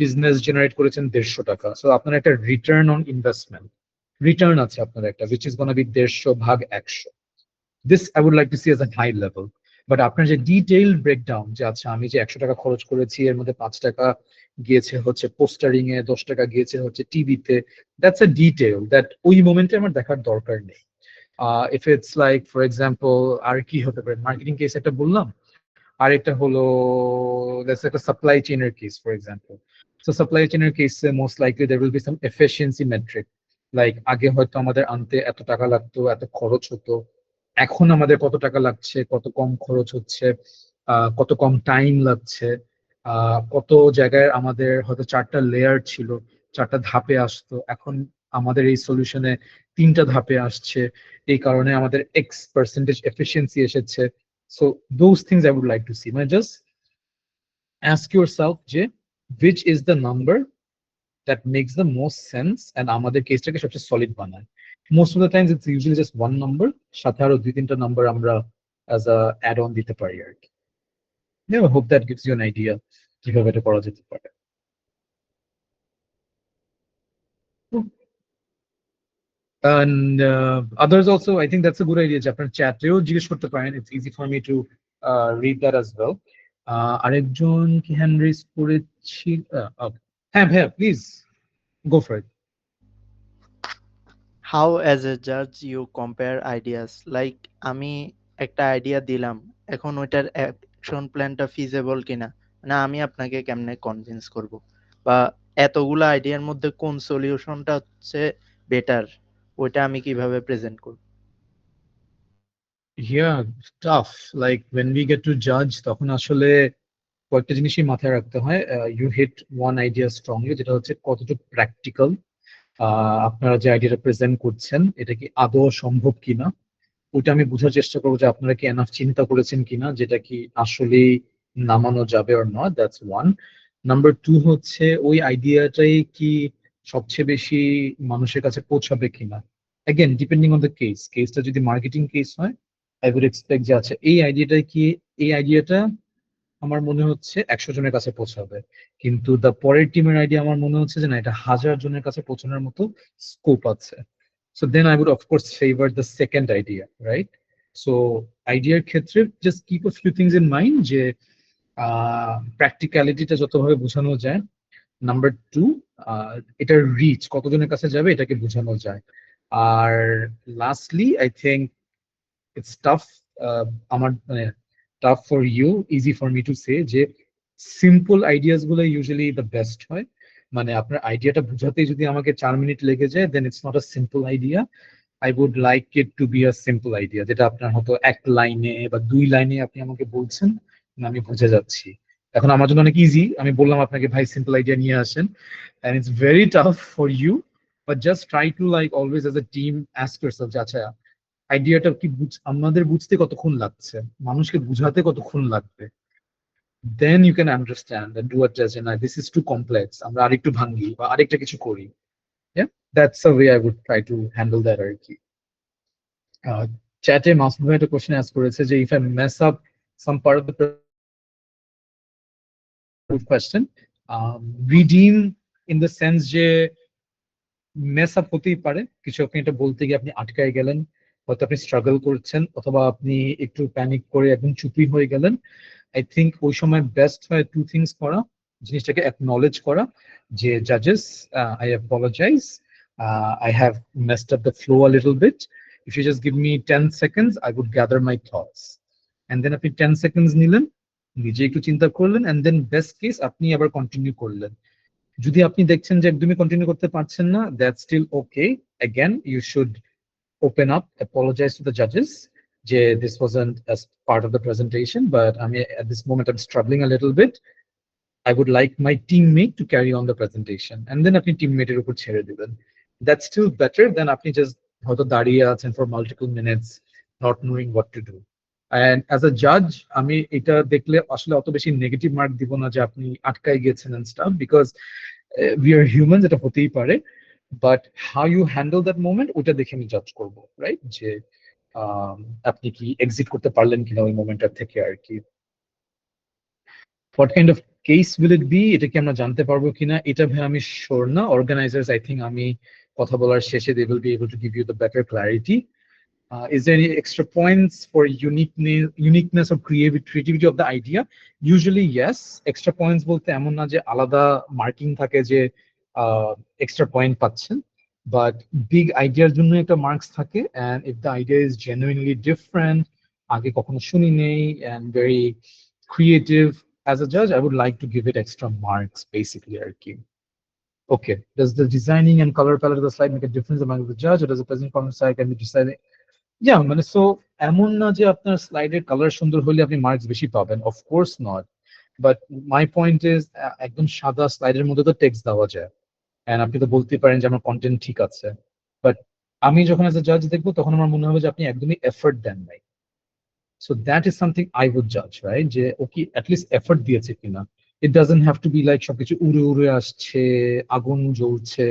বিজনেস জেনারেট করেছেন 150 টাকা। সো আপনার একটা রিটার্ন অন ইনভেস্টমেন্ট রিটার্ন আছে আপনার একটা, which is gonna be 150 ভাগ 100. This I would like to see as a high level. But আপনার যে ডিটেইলড ব্রেকডাউন যে আচ্ছা আমি যে 100 টাকা খরচ করেছি এর মধ্যে 5 টাকা গিয়েছে হচ্ছে পোস্টারিং এ, 10 টাকা গিয়েছে হচ্ছে টিভিতে, দ্যাটস আ ডিটেইল দ্যাট ওই মোমেন্টে আমার দেখার দরকার নেই। If it's like for example আর কি হতে পারে, মার্কেটিং কেস একটা বললাম, আরেকটা হলো let's say একটা সাপ্লাই চেইনের case for example. So supply চেইনের কেসে most likely there will be some efficiency metric, like আগে হয়তো আমাদের আনতে এত টাকা লাগতো, এত খরচ হতো, এখন আমাদের কত টাকা লাগছে, কত কম খরচ হচ্ছে, কত কম টাইম লাগছে, কত জায়গায় আমাদের হয়তো 4টা লেয়ার ছিল, 4টা ধাপে আসতো, এখন আমাদের এই সলিউশনে 3টা ধাপে আসছে, এই কারণে আমাদের এক্স পার্সেন্টেজ এফিসিয়েন্সি এসেছে। So those things I would like to see. Now just ask yourself, যে which is the number that makes the most sense and আমাদের কেসটাকে সবচেয়ে সলিড বানায়। Most of the times it's usually just one number, সাথে আরো 2-3টা number আমরা as a add-on দিতে পারি আর কি। Yeah, I hope that gives you an idea কিভাবে এটা করা যেতে পারে। And others also, I think that's a good idea যে আপনার চ্যাটেও জিজ্ঞেস করতে পারেন, it's easy for me to read that as well. আরেকজন কি হ্যান্ড রেজ করেছি? Okay. হ্যাঁ ভাইয়া please go for it. How as a judge you compare ideas? Like আমি একটা আইডিয়া দিলাম, এখন ওইটার অ্যাকশন প্ল্যানটা ফিজিবল কিনা, না আমি আপনাকে কেমনে কনভিন্স করব, বা এতগুলো আইডিয়ার মধ্যে কোন সলিউশনটা হচ্ছে বেটার, ওইটা আমি কিভাবে প্রেজেন্ট করব? Yeah, tough. Like when we get to judge, তখন আসলে কয়েকটা জিনিসই মাথায় রাখতে হয়। You hit one idea strongly, যেটা হচ্ছে কতটুকু প্র্যাকটিক্যাল, আপনারা যে আইডিয়াটা প্রেজেন্ট করছেন এটা কি আদৌ সম্ভব কিনা, ওইটা আমি বোঝার চেষ্টা করবো যে আপনারা কি এনাফ চিন্তা করেছেন কিনা, যেটা কি আসলেই নামানো যাবে or not, that's one. Number 2 হচ্ছে ওই আইডিয়াটাই কি সবচেয়ে বেশি মানুষের কাছে পৌঁছাবে কিনা। Again, depending on the case, কেসটা যদি মার্কেটিং কেস হয়, I would expect যে আচ্ছা এই আইডিয়াটা আমার মনে হচ্ছে 100 জনের কাছে পৌঁছাবে, কিন্তু দ্য পরের টিমের আইডিয়া আমার মনে হচ্ছে যে না এটা 1000 জনের কাছে পৌঁছানোর মতো স্কোপ আছে। So then I would of course favor the second idea, right? So আইডিয়ার ক্ষেত্রে just keep a few things in mind যে প্র্যাকটিক্যালিটিটা যতভাবে বোঝানো যায়। নাম্বার 2, এটার রিচ কতজনের কাছে যাবে এটাকে বোঝানো যায়। আর lastly I think it's tough, আমার মানে tough for you, easy for me to say যে সিম্পল আইডিয়াস গুলো ইউজুয়ালি দ্য বেস্ট হয়। মানে আপনার আইডিয়াটা বুঝাতেই যদি আমাকে 4 মিনিট লেগে যায় then it's not a simple idea. I would like it to be a simple idea, যেটা আপনার হয়তো 1 লাইনে বা 2 লাইনে আপনি আমাকে বলছেন, না আমি বুঝে যাচ্ছি। এখন আমার জন্য অনেক ইজি, আমি বললাম আপনাকে ভাই সিম্পল আইডিয়া নিয়ে আসেন, and it's very tough for you, but just try to like always as a team ask yourself যে আচ্ছা আইডিয়াটা কি আমাদের বুঝতে কতক্ষণ লাগছে, মানুষকে বুঝাতে কতক্ষণ লাগবে, then you can understand and do a judge and this is too complex, আমরা আরেকটু ভাঙি বা আরেকটা কিছু করি। Yeah, that's the way I would try to handle that আর কি। চ্যাটে মাসুদ ভাই একটা কোশ্চেন আস্ক করেছে যে if I mess up some part of the good question, redeem in the sense যে মেস আপ হতেই পারে, কিছু আপনি এটা বলতে গিয়ে আপনি আটকায় গেলেন, হয়তো আপনি স্ট্রাগল করছেন, অথবা আপনি একটু প্যানিক করে একদম চুপি হয়ে গেলেন। আই থিঙ্ক ওই সময় বেস্ট হয় 2 থিংস করা, জিনিসটাকে অ্যাকনলেজ করা যে জাজেস I apologise, I have messed up the flow a little bit, if you just give me 10 seconds I would gather my thoughts, and then আপনি 10 সেকেন্ডস নিলেন, নিজে একটু চিন্তা করলেন, এন্ড দেন বেস্ট কেস আপনি আবার কন্টিনিউ করলেন। যদি আপনি দেখছেন যে একদমই কন্টিনিউ করতে পারছেন না, that's still okay. Again, you should open up, apologize to the judges যে this wasn't as part of the presentation, but I mean at this moment I'm struggling a little bit, I would like my teammate to carry on the presentation, and then আপনি টিমমেটের উপর ছেড়ে দিবেন। That's still better than আপনি just হয়তো দাঁড়িয়ে আছেন for multiple minutes not knowing what to do. And as a judge আমি এটা দেখলে আসলে অত বেশি নেগেটিভ মার্ক দিব না যে আপনি আটকাই গেছেন and stuff, because we are humans, এটা হতেই পারে, but how you handle that moment ওটা দেখে আমি জাজ করবো, রাইট? যে আপনি কি এক্সিট করতে পারলেন কিনা ওই মোমেন্টটা থেকে আর কি। What kind of case will it be, এটা কি আমরা জানতে পারবো কিনা এটা ভাই আমি শিওর না। অর্গানাইজার্স আই থিঙ্ক আমি কথা বলার শেষে they will be able to give you the better clarity. Is there any extra points for uniqueness or creativity of the idea? Usually yes. Extra points বলতে এমন না যে আলাদা মার্কিং থাকে যে এক্সট্রা পয়েন্ট পাচ্ছেন, বাট বিগ আইডিয়ার জন্য একটা মার্কস থাকে, and if the idea is genuinely different, আগে কখনো শুনি নেই, and very creative, as a judge I would like to give it extra marks basically আর কি. Okay, does the designing and color palette of the slide make a difference among the judge, or does the present comment side can be decided? মানে so এমন না যে আপনার স্লাইডের colour সুন্দর হলে আপনি মার্কস বেশি পাবেন, of course not, but my point is একদম সাদা স্লাইডের মধ্যে তো টেক্সট দেওয়া যায়, এন্ড আপনি তো বলতে পারেন যে আমার কন্টেন্ট ঠিক আছে, বাট আমি যখন এজ এ জাজ দেখবো তখন আমার মনে হবে যে আপনি একদমই এফর্ট দেন নাই। So that is something I would জাজ, রাইট, যে ও কি অ্যাটলিস্ট এফর্ট দিয়েছে কিনা। It doesn't have to be like সবকিছু উড়ে উড়ে আসছে, আগুন জ্বলছে,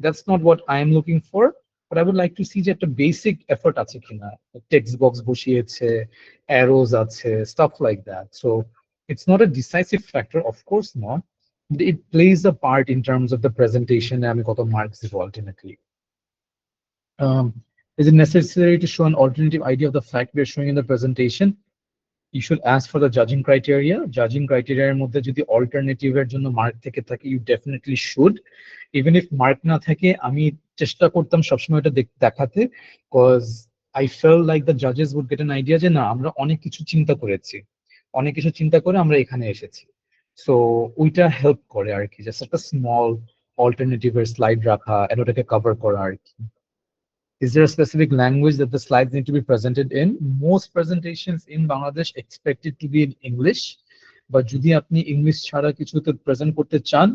that's not what I am looking for. But I would like to see যে একটা বেসিক এফর্ট আছে কিনা, টেক্সট বক্স বসিয়েছে, অ্যারোজ আছে, stuff like that. So it's not a decisive factor, of course not, but it plays a part in terms of the presentation আমি কত marks দিব ultimately. Is it necessary to show an alternative idea of the fact we are showing in the presentation? You should ask for the judging criteria. Judging criteria এর মধ্যে যদি alternative এর জন্য mark থেকে থাকে, you definitely should. Even if mark না থাকে, আমি চেষ্টা করতাম সবসময় এটা দেখাতে, cause I felt like the judges would get an idea যে না আমরা অনেক কিছু চিন্তা করেছি, অনেক কিছু চিন্তা করে আমরা এখানে এসেছি। সো ওইটা হেল্প করে আর কি, জাস্ট একটা স্মল অল্টারনেটিভ এর স্লাইড রাখা and ওটাকে কভার করা আর কি। Is there a specific language that the slides need to be presented in? Most presentations in Bangladesh expect it to be in English, but যদি আপনি ইংলিশ ছাড়া কিছুতে প্রেজেন্ট করতে চান,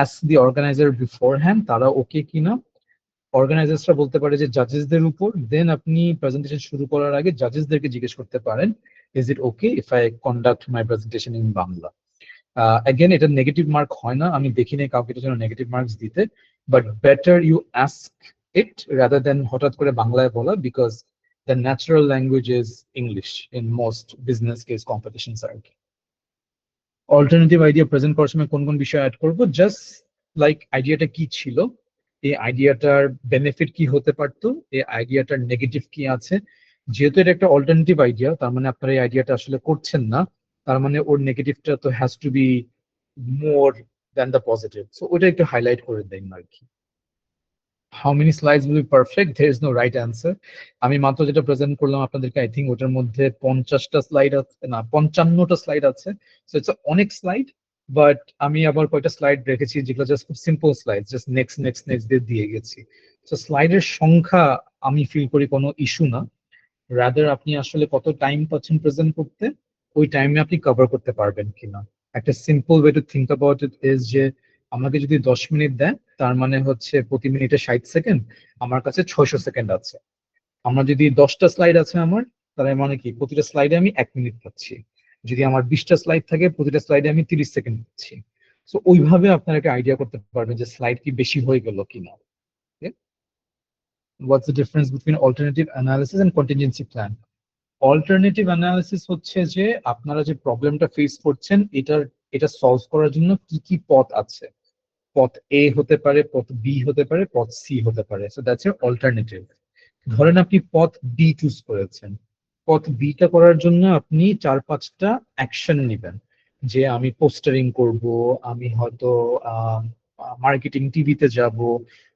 ask the organizer beforehand তারা ওকে কিনা। অর্গানাইজার্সরা বলতে পারে যে জাজেসদের উপর, দেন আপনি প্রেজেন্টেশন শুরু করার আগে জাজেসদেরকে জিজ্ঞেস করতে পারেন, is it okay if I conduct my presentation in Bangla? Again, এটা নেগেটিভ মার্ক হয় না, আমি দেখি নাই কাউকে এটার জন্য নেগেটিভ মার্কস দিতে, but better you ask it rather than হঠাৎ করে বাংলায় বলা, because the natural language is English in most business case competitions আর কি। অল্টারনেটিভ আইডিয়া প্রেজেন্ট করার সময় কোন কোন বিষয় অ্যাড করবো, জাস্ট লাইক আইডিয়াটা কি ছিল, এই আইডিয়াটার বেনিফিট কি হতে পারতো, এই আইডিয়াটার নেগেটিভ কি আছে। যেহেতু এটা একটা অল্টারনেটিভ আইডিয়া, তার মানে আপনারা এই আইডিয়াটা আসলে করছেন না, তার মানে ওর নেগেটিভটা তো has to be more than the positive, so ওটা একটু হাইলাইট করে দেন আর কি। How many slides will be perfect? There is no right answer. আমি মাত্র যেটা প্রেজেন্ট করলাম আপনাদেরকে, আই থিঙ্ক ওটার মধ্যে 50টা স্লাইড আছে, না 55টা স্লাইড আছে, সো ইটস অনেক স্লাইড, বাট আমি আবার কয়টা স্লাইড রেখেছি যেগুলো জাস্ট খুব simple slide, just next next next দিয়ে গেছি। সো স্লাইডের সংখ্যা আমি ফিল করি কোনো ইস্যু না, রাদার আপনি আসলে কত টাইম পাচ্ছেন প্রেজেন্ট করতে, ওই টাইমে আপনি কভার করতে পারবেন কিনা। একটা simple way to think about it is যে আমাকে যদি 10 মিনিট দেয়, তার মানে হচ্ছে প্রতি মিনিটে 60 সেকেন্ড, আমার কাছে 600 সেকেন্ড আছে। আমার যদি 10টা স্লাইড আছে আমার, তার মানে কি প্রতিটা স্লাইডে আমি 1 মিনিট পাচ্ছি। যদি আমার 20টা স্লাইড থাকে, প্রতিটা স্লাইডে আমি 30 সেকেন্ড পাচ্ছি। সো ওইভাবে আপনারা একটা আইডিয়া করতে পারবেন যে স্লাইড কি বেশি হয়ে গেল কিনা। What's the difference between alternative analysis and contingency plan? Alternative analysis হচ্ছে যে আপনারা যে প্রবলেমটা ফেস করছেন, এটা সলভ করার জন্য কি কি পথ আছে। পথ এ হতে পারে, পথ বি হতে পারে, পথ সি হতে পারে, সো দ্যাটস ইউর অল্টারনেটিভ। ধরেন আপনি পথ বি চুজ করেছেন, পথ বিটা করার জন্য আপনি 4-5টা অ্যাকশন নেবেন, যে আমি পোস্টারিং করব, আমি হয়তো মার্কেটিং টিভিতে যাব,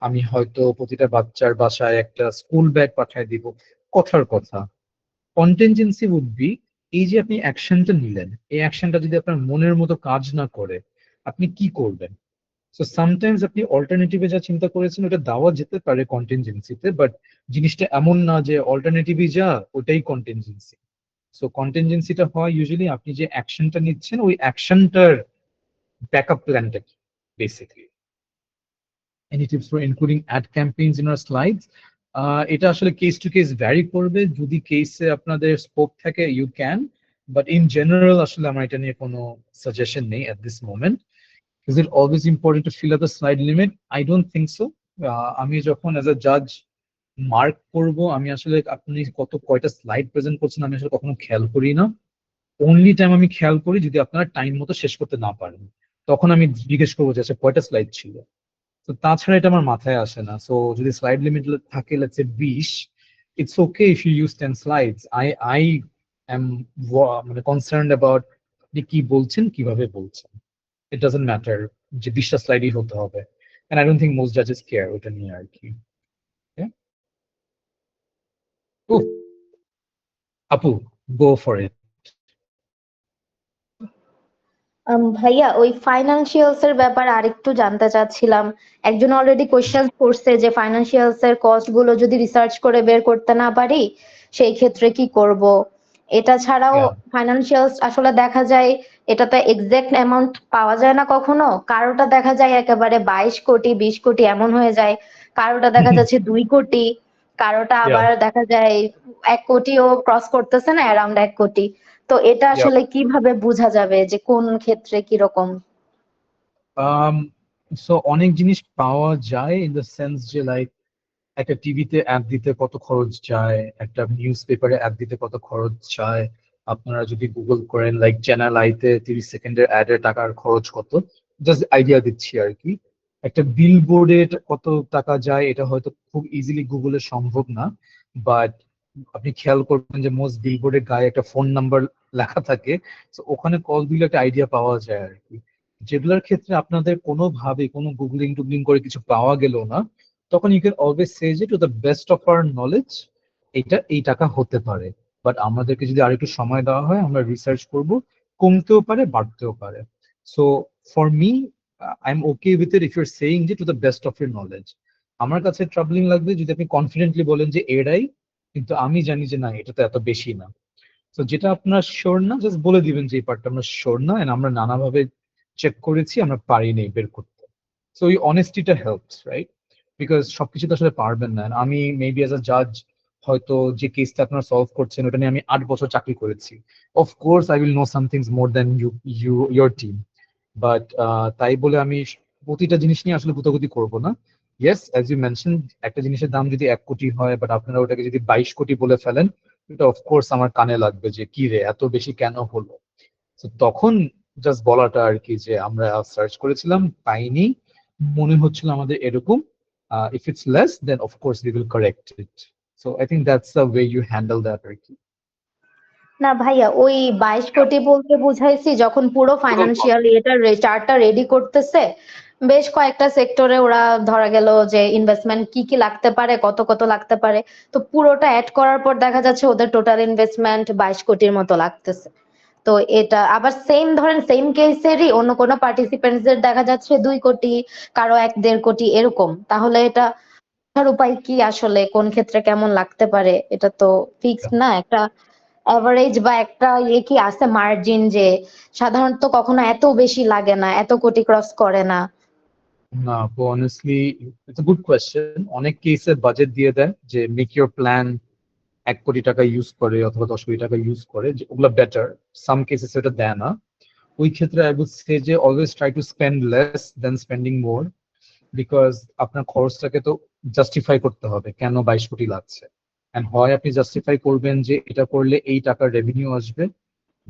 আমি হয়তো প্রতিটা বাচ্চার বাসায় একটা স্কুল ব্যাগ পাঠিয়ে দিব, কথার কথা। কন্টিনজেন্সি উড বি, এই যে আপনি অ্যাকশনটা নিলেন, এই অ্যাকশনটা যদি আপনার মনের মতো কাজ না করে, আপনি কি করবেন। সো সামটাইমস আপনি অল্টারনেটিভে যা চিন্তা করেছেন ওটা দেওয়া যেতে পারে কন্টিনজেন্সিতে, বাট জিনিসটা এমন না যে অল্টারনেটিভই যা ওটাই কন্টিনজেন্সি। সো কন্টিনজেন্সিটা হয় ইউজুয়ালি আপনি যে অ্যাকশনটা নিচ্ছেন, ওই অ্যাকশনটার ব্যাকআপ প্ল্যানটা কি basically. Any tips for including ad campaigns in our slides? এটা আসলে কেস টু কেস ভ্যারি করবে, যদি কেসে আপনাদের স্কোপ থাকে you can, but in general আসলে আমার এটা নিয়ে কোনো সাজেশন নেই at this moment. Is it always important to fill up the slide limit? I don't think so. আমি যখন অ্যাজ আ জাজ মার্ক করব, আমি আসলে আপনি কয়টা স্লাইড প্রেজেন্ট করছেন আমি আসলে কখনো খেয়াল করি না। অনলি টাইম আমি খেয়াল করি যদি আপনারা টাইম মতো শেষ করতে না পারেন, তখন আমি জিজ্ঞেস করবো যে আচ্ছা কয়টা স্লাইড ছিল। তো তাছাড়া এটা আমার মাথায় আসে না। সো যদি স্লাইড লিমিট থাকে let's say 20, it's okay if you use 10 slides. I am concerned about আপনি কি বলছেন কিভাবে বলছেন। It doesn't matter যে 20টা স্লাইডই হতে হবে, and I don't think most judges care ওটা নিয়ে আর কি। Yeah? Ooh, আপু, go for it. ভাইয়া ওই ফাইনান্সিয়ালস এর ব্যাপারে আরেকটু জানতে চাচ্ছিলাম। একজন অলরেডি কোয়েশ্চেন করছে যে ফাইনান্সিয়ালস এর কস্ট গুলো যদি রিসার্চ করে বের করতে না পারি সেই ক্ষেত্রে কি করব। এটা ছাড়াও Yeah. ফাইনান্সিয়ালস আসলে দেখা যায় এটাতে এক্সাক্ট অ্যামাউন্ট পাওয়া যায় না কখনো, কারোটা দেখা যায় একেবারে 22 কোটি 20 কোটি এমন হয়ে যায়, কারোটা দেখা যাচ্ছে 2 কোটি, কারোটা Yeah. আবার দেখা যায় 1 কোটিও ক্রস করতেছে না, অ্যারাউন্ড 1 কোটি। তো এটা Yeah. আসলে কিভাবে বোঝা যাবে যে কোন ক্ষেত্রে কিরকম? So অনেক জিনিস পাওয়া যায় in the sense যে লাইক একটা টিভিতে অ্যাড দিতে কত খরচ যায়, একটা নিউজ পেপারে অ্যাড দিতে কত খরচ যায়। আপনারা যদি গুগল করেন লাইক চ্যানেল আইতে 30 সেকেন্ডের অ্যাডের টাকার খরচ কত, জাস্ট আইডিয়া দিচ্ছি আর কি। একটা বিল বোর্ডের কত টাকা যায় এটা হয়তো খুব ইজিলি গুগলে সম্ভব না, বাট আপনি খেয়াল করবেন যে মোস্ট বিল বোর্ডের গায়ে একটা ফোন নাম্বার লেখা থাকে, তো ওখানে কল দিলে একটা আইডিয়া পাওয়া যায় আর কি। যেগুলোর ক্ষেত্রে আপনাদের কোনোভাবে কোনো গুগলিং টুগলিং করে কিছু পাওয়া গেল না, তখন ইউ ক্যান অলওয়েজ সে যে to the best of our knowledge এটা এই টাকা হতে পারে, বাট আমাদেরকে যদি আর একটু সময় দেওয়া হয় আমরা রিসার্চ করব, কমতেও পারে বাড়তেও পারে। So for me I am okay with it if you're saying যে to the best of your knowledge. আমার কাছে ট্রাবলিং লাগবে যদি আপনি কনফিডেন্টলি বলেন যে এরাই, কিন্তু আমি জানি যে না এটা তো এত বেশি না। তো যেটা আপনার শিওর না জাস্ট বলে দিবেন যে এই পার্টটা আমরা শিওর না, এন্ড আমরা নানাভাবে চেক করেছি আমরা পারিনি বের করতে। সো এই অনেস্টিটা হেল্পস, রাইট? বিকজ সবকিছু তো আসলে পারবেন না। And আমি মেবি অ্যাজ আ জাজ হয়তো যে কেসটা আপনারা সলভ করছেন ওটা নিয়ে আমি 8 বছর চাকরি করেছি, of course I will know somethings more than your team, but তাই বলে আমি প্রতিটা জিনিস নিয়ে আসলে গুতাগুতি করবো না। ইয়েস, অ্যাজ ইউ মেনশন, একটা জিনিসের দাম যদি 1 কোটি হয় বাট আপনারা ওটাকে যদি 22 কোটি বলে ফেলেন, এটা অফকোর্স আমার কানে লাগবে যে কি রে এত বেশি কেন হলো। তো তখন জাস্ট বলাটা আর কি যে আমরা সার্চ করেছিলাম পাইনি, মনে হচ্ছিল আমাদের এরকম, if it's less then of course we will correct it. So I think that's the way you handle that আর কি। না ভাইয়া, ওই 22 কোটি বলতে বুঝাইছি যখন পুরো ফাইনান্সিয়াল এটার চার্টটা রেডি করতেছে, বেশ কয়েকটা সেক্টরে ওরা ধরা গেল যে ইনভেস্টমেন্ট কি কি লাগতে পারে, কত কত লাগতে পারে, তো পুরোটা অ্যাড করার পর দেখা যাচ্ছে ওদের টোটাল ইনভেস্টমেন্ট 22 কোটির মতো লাগতেছে। তো এটা আবার সেম ধরেন সেম কেসেরই অন্য কোনো পার্টিসিপেন্টসদের দেখা যাচ্ছে 2 কোটি, কারো 1-1.5 কোটি এরকম। তাহলে এটা বোঝার উপায় কি আসলে কোন ক্ষেত্রে কেমন লাগতে পারে? এটা তো ফিক্সড না, একটা এভারেজ বা একটা ইয়ে কি আছে মার্জিন যে সাধারণত কখনো এত বেশি লাগে না, এত কোটি ক্রস করে না? না আপু, honestly it's a good question. অনেক কেসে বাজেট দিয়ে দেয় যে মেক ইউর প্ল্যান 1 কোটি টাকা ইউজ করে অথবা 10 কোটি টাকা ইউজ করে, যে ওগুলো বেটার। সাম কেসেস এটা দেয় না। ওই ক্ষেত্রে আই উড সে যে always try to spend less than spending more, because আপনার খরচটাকে তো জাস্টিফাই করতে হবে কেন 22 কোটি লাগছে। এন্ড হয় আপনি জাস্টিফাই করবেন যে এটা করলে এই টাকার রেভিনিউ আসবে,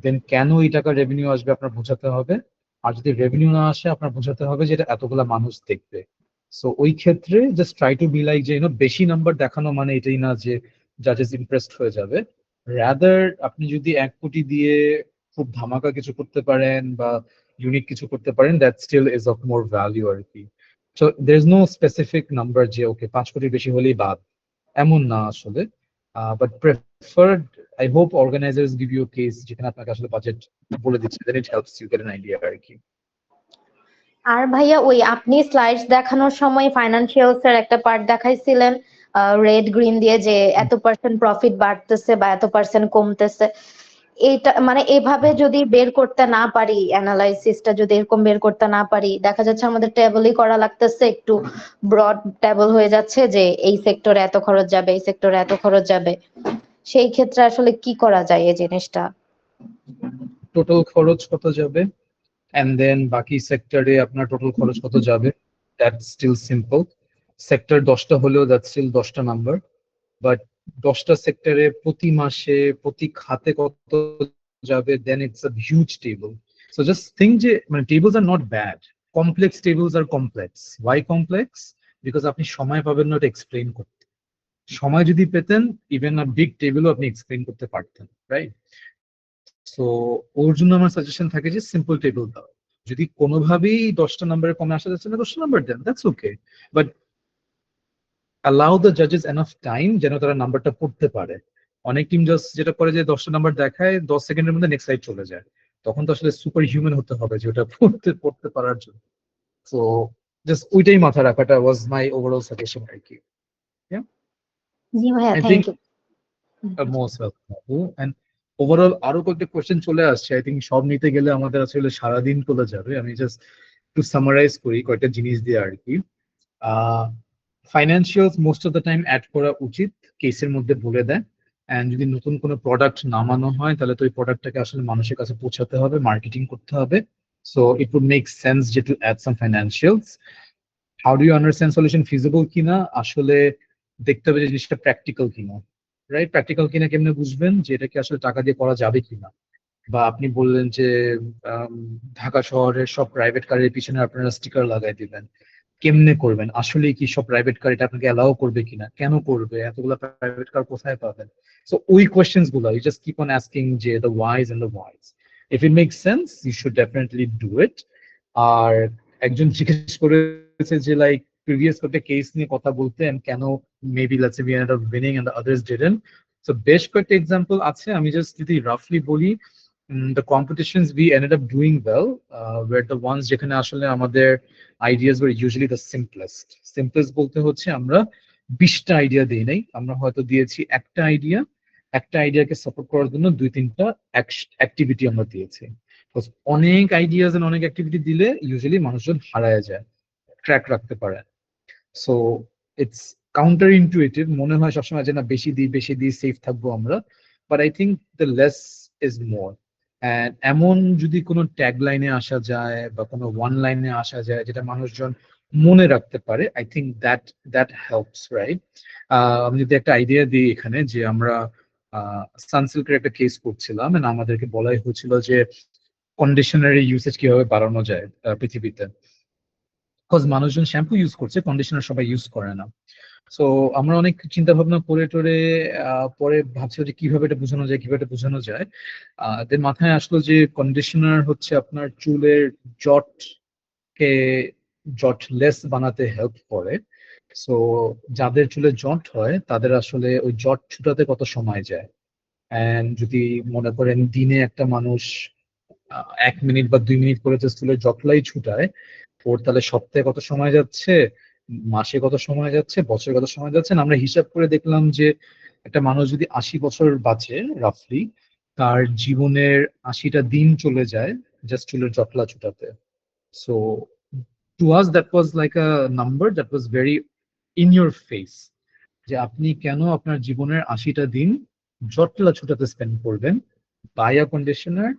দেন কেন এই টাকার রেভিনিউ আসবে আপনার বোঝাতে হবে। আর যদি রেভিনিউ না আসে আপনার বোঝাতে হবে যে এটা এতগুলা মানুষ দেখবে। সো ওই ক্ষেত্রে just try to be like যে বেশি নাম্বার দেখানো মানে এটাই না যে জাজেস ইমপ্রেসড হয়ে যাবে। রাদার আপনি যদি 1 কোটি দিয়ে খুব ধামাকা কিছু করতে পারেন বা ইউনিক কিছু করতে পারেন, that still is of more value আর কি। So there is no specific number যে ওকে 5 কোটির বেশি হলেই বাদ, এমন না আসলে। But preferred, I hope organisers give you case যেখানে আপনাকে আসলে বাজেট বলে দিচ্ছে, then it helps you get an idea আর কি। আর ভাইয়া ওই আপনি স্লাইডস দেখানোর সময় ফাইনান্সিয়ালস এর একটা পার্ট দেখাইছিলেন রেড গ্রিন দিয়ে যে এত পার্সেন্ট প্রফিট বাড়তেছে বা এত পার্সেন্ট কমতেছে, এইটা মানে এভাবে যদি বের করতে না পারি, অ্যানালাইসিসটা যদি এরকম বের করতে না পারি, দেখা যাচ্ছে আমাদের টেবলই করা লাগতেছে, একটু ব্রড টেবল হয়ে যাচ্ছে যে এই সেক্টরে এত খরচ যাবে, এই সেক্টরে এত খরচ যাবে, সেই ক্ষেত্রে আসলে কি করা যায় এই জিনিসটা? টোটাল খরচ কত যাবে এন্ড দেন বাকি সেক্টরে আপনার টোটাল খরচ কত যাবে, দ্যাটস স্টিল সিম্পল। সেক্টর 10টা হলেও দ্যাটস স্টিল 10টা নাম্বার, বাট 10টা সেক্টরে প্রতি মাসে প্রতি খাতে কত যাবে, then it's a huge table. So just think যে মানে tables are not bad, complex tables are complex. Why complex? Because আপনি সময় পাবেন না এটা এক্সপ্লেইন করতে। সময় যদি পেতেন ইভেন আ বিগ টেবিলও আপনি এক্সপ্লেন করতে পারতেন, রাইট? সো ওর জন্য আমার সাজেশন থাকে যে সিম্পল টেবিল দাও। যদি কোনোভাবেই 10টা নাম্বারে কমে আসা যাচ্ছে না, 10টা নাম্বার দেন, that's okay, but allow the জাজেস এনাফ টাইম যেন তারা নাম্বারটা পড়তে পারে। অনেক টিম জাস্ট যেটা করে যে 10টা নাম্বার দেখায়, 10 সেকেন্ডের মধ্যে নেক্সট সাইড চলে যায়। তখন তো আসলে সুপার হিউম্যান হতে হবে যে ওটা পড়তে পড়তে পারার জন্য। তো জাস্ট ওইটাই মাথায় রাখাটা ওয়াজ মাই ওভারঅল সাজেশন আর কি। জি ভাইয়া, I thank think you. Most welcome আপু। এন্ড ওভারঅল আরো কয়েকটা কোয়েশ্চেন চলে আসছে, আই থিঙ্ক সব নিতে গেলে আমাদের আসলে সারাদিন চলে যাবে। আমি জাস্ট একটু সামারাইজ করি কয়েকটা জিনিস দিয়ে আর কি। Financials most of the time add করা উচিত, কেসের মধ্যে বলে দেয়। অ্যান্ড যদি নতুন কোনো প্রোডাক্ট নামানো হয় তাহলে তো ওই প্রোডাক্টটাকে আসলে মানুষের কাছে পৌঁছাতে হবে, মার্কেটিং করতে হবে। So it would make sense যে to add some financials. How do you understand solution feasible কিনা, আসলে দেখতে হবে যে জিনিসটা প্র্যাকটিক্যাল কিনা, রাইট? প্র্যাকটিক্যাল কিনা কেমনে বুঝবেন যে এটা কি আসলে টাকা দিয়ে করা যাবে কিনা? বা আপনি বললেন যে আম, ঢাকা শহরের সব প্রাইভেট কারের পিছনে আপনারা স্টিকার লাগাই দিবেন, কেমনে করবেন? আসলে কি সব প্রাইভেট কার এটা আপনাকে অ্যালাউ করবে কিনা, কেন করবে, এতগুলো প্রাইভেট কার কোথায় পাবেন? সো ওই কোয়েশ্চেন্স গুলো you just keep on asking যে the whys and the whys. If it make sense you should definitely do it. আর একজন জিজ্ঞেস করেছে যে লাইক প্রিভিয়াস কয়েকটা কেস নিয়ে কথা বলতে and কেন maybe let's say we end up winning and the others didn't. So বেশ কয়েকটা এক্সাম্পল আছে, আমি জাস্ট যদি রাফলি বলি, the competitions we ended up doing well were the ones যেখানে আসলে আমাদের ideas were usually the simplest. Simplest বলতে হচ্ছে আমরা 20টা আইডিয়া দিই নাই, আমরা হয়তো দিয়েছি একটা আইডিয়া, একটা আইডিয়াকে সাপোর্ট করার জন্য 2-3টা অ্যাক্টিভিটি আমরা দিয়েছি। Because অনেক আইডিয়াস এন্ড অনেক অ্যাক্টিভিটি দিলে ইউজুয়ালি মানুষজন হারায় যায়, ট্র্যাক রাখতে পারে। সো ইটস কাউন্টার ইনটুইটিভ, মনে হয় সবসময় যে না বেশি দিই বেশি দিই সেফ থাকবো আমরা, but I think the less is more. And এমন যদি কোনো ট্যাগ লাইনে আসা যায় বা কোনো ওয়ান লাইনে আসা যায় যেটা মানুষজন মনে রাখতে পারে, I think that that helps, right? আমি যদি একটা আইডিয়া দিই এখানে, যে আমরা সানসিল্কের একটা কেস করছিলাম and আমাদেরকে বলাই হয়েছিল যে কন্ডিশনারের ইউসেজ কিভাবে বাড়ানো যায় পৃথিবীতে। বিকজ মানুষজন শ্যাম্পু ইউজ করছে, কন্ডিশনার সবাই ইউজ করে না। সো আমরা অনেক চিন্তা ভাবনা করে টোরে পরে ভাবছি যে কিভাবে এটা বোঝানো যায়, কিভাবে এটা বোঝানো যায়। দেন মাথায় আসলো যে কন্ডিশনার হচ্ছে আপনার চুলের জটকে জটলেস বানাতে হেল্প করে। সো যাদের চুলে জট হয় তাদের আসলে ওই জট ছুটাতে কত সময় যায়, এন্ড যদি মনে করেন দিনে একটা মানুষ 1 মিনিট বা 2 মিনিট করে যে চুলের জটলাই ছুটায়, ওর তাহলে সপ্তাহে কত সময় যাচ্ছে, মাসে কত সময় যাচ্ছে, বছরে কত সময় যাচ্ছে। আর আমরা হিসাব করে দেখলাম যে একটা মানুষ যদি 80 বছর বাঁচে রাফলি, তার জীবনের 80টা দিন চলে যায় জাস্ট চুলের জটলা ছুটাতে। So to us that was like a number that was very in your face, যে আপনি কেন আপনার জীবনের 80টা দিন জটলা ছুটাতে স্পেন্ড করবেন, বাই আ কন্ডিশনার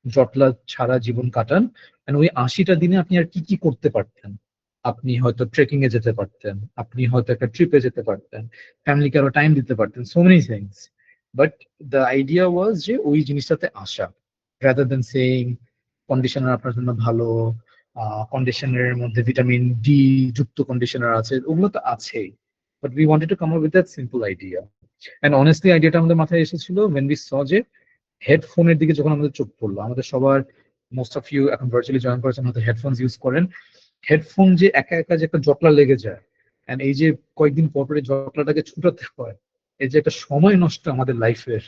জটলা ছাড়া জীবন কাটান। And ওই 80টা দিনে আপনি আর কি কি করতে পারতেন? আপনি হয়তো ট্রেকিং এ যেতে পারতেন, আপনি হয়তো একটা ট্রিপে যেতে পারতেন, ফ্যামিলিকে আরো টাইম দিতে পারতেন, so many things. But the idea was যে ওই জিনিসটাতে আসা, রাদার দেন সেইং কন্ডিশনার আপনার জন্য ভালো, কন্ডিশনারের মধ্যে ভিটামিন ডি যুক্ত কন্ডিশনার আছে, ওগুলো তো আছেই, but we wanted to come up with that simple idea. And honestly আইডিয়াটা আমাদের মাথায় এসেছিল when we saw যে হেডফোনের দিকে যখন আমাদের চোখ পড়লো। আমাদের সবার মোস্ট অফ ইউ এখন ভার্চুয়ালি জয়েন করেছেন, হয়তো হেডফোনস ইউজ করেন। হেডফোন যে একা একা যে একটা জটলা লেগে যায়, এন্ড এই যে কয়েকদিন পর পরে জটলাটাকে ছুটাতে হয়, এই যে একটা সময় নষ্ট আমাদের লাইফের।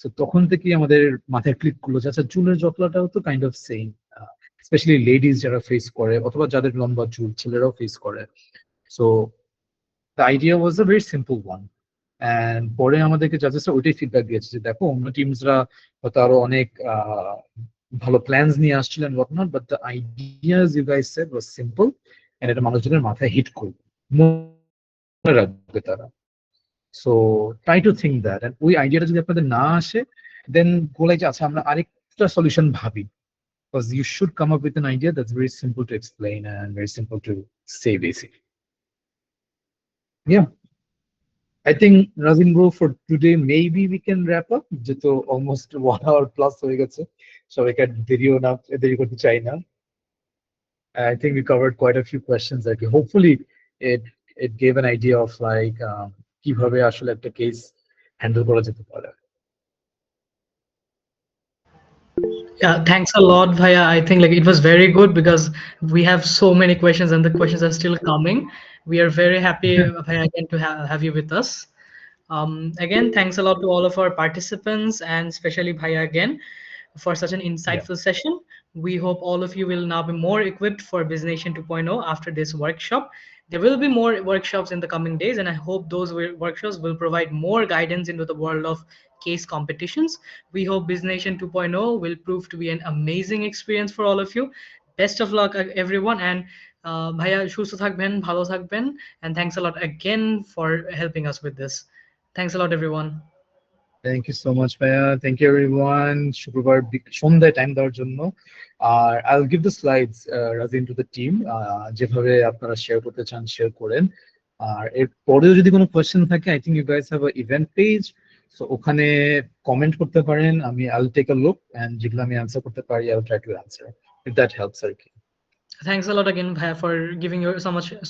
তো তখন থেকেই আমাদের মাথায় ক্লিক করলো যে আচ্ছা চুলের জটলাটাও তো kind of same, specially ladies যারা ফেস করে অথবা যাদের লম্বা চুল ছেলেরাও ফেস করে। So the idea was a very simple one. And পরে আমাদেরকে জাজেসরা ওইটাই ফিডব্যাক দিয়েছে যে দেখো অন্য টিমসরা হয়তো আরো অনেক ভালো প্ল্যানস নিয়ে আসছিলেন whatnot, but the ideas you guys said was simple and এটা মানুষজনের মাথায় হিট করবে, মনে রাখবে তারা। So try to think that, and ওই আইডিয়াটা যদি আপনাদের না আসে দেন বলে যে আচ্ছা আমরা আরেকটা সলিউশন ভাবি, because you should come up with an idea that's very simple to explain and very simple to say basically. Yeah, I think Razin bro, for today maybe we can wrap up. যেহেতু almost 1 hour plus হয়ে গেছে, সবাইকে আর দেরিও না দেরি করতে চাই না। I think we covered quite a few questions that hopefully it gave an idea of like কিভাবে আসলে একটা কেস হ্যান্ডেল করা যেতে পারে। Yeah, thanks a lot, Bhaiya. I think like it was very good because we have so many questions and the questions are still coming. We are very happy, Bhaiya, again to have you with us. Again, thanks a lot to all of our participants and especially Bhaiya again for such an insightful session. We hope all of you will now be more equipped for Business Nation 2.0 after this workshop. There will be more workshops in the coming days, and I hope those workshops will provide more guidance into the world of case competitions. We hope Business Nation 2.0 will prove to be an amazing experience for all of you. Best of luck, everyone, and Bhaiya সুস্থ থাকবেন, ভালো থাকবেন, and thanks a lot again for helping us with this. Thanks a lot, everyone. Thank you so much ভাইয়া, thank you everyone, শুক্রবার সন্ধ্যায় time দেওয়ার জন্য। আর I will give the slides Razin to the team, যেভাবে আপনারা শেয়ার করতে চান শেয়ার করেন। আর এর পরেও যদি কোনো কোয়েশ্চেন থাকে, I think you guys have a event page, so ওখানে কমেন্ট করতে পারেন, আমি I will take a look and যেগুলো আমি অ্যান্সার করতে পারি I will try to answer, if that helps আর কি। Thanks a lot again, Bhaiya, for giving your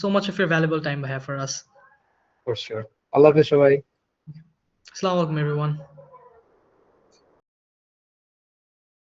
so much of your valuable time, Bhaiya, for us. For sure. আল্লাহ হাফেজ সবাই। Assalamu alaikum, everyone.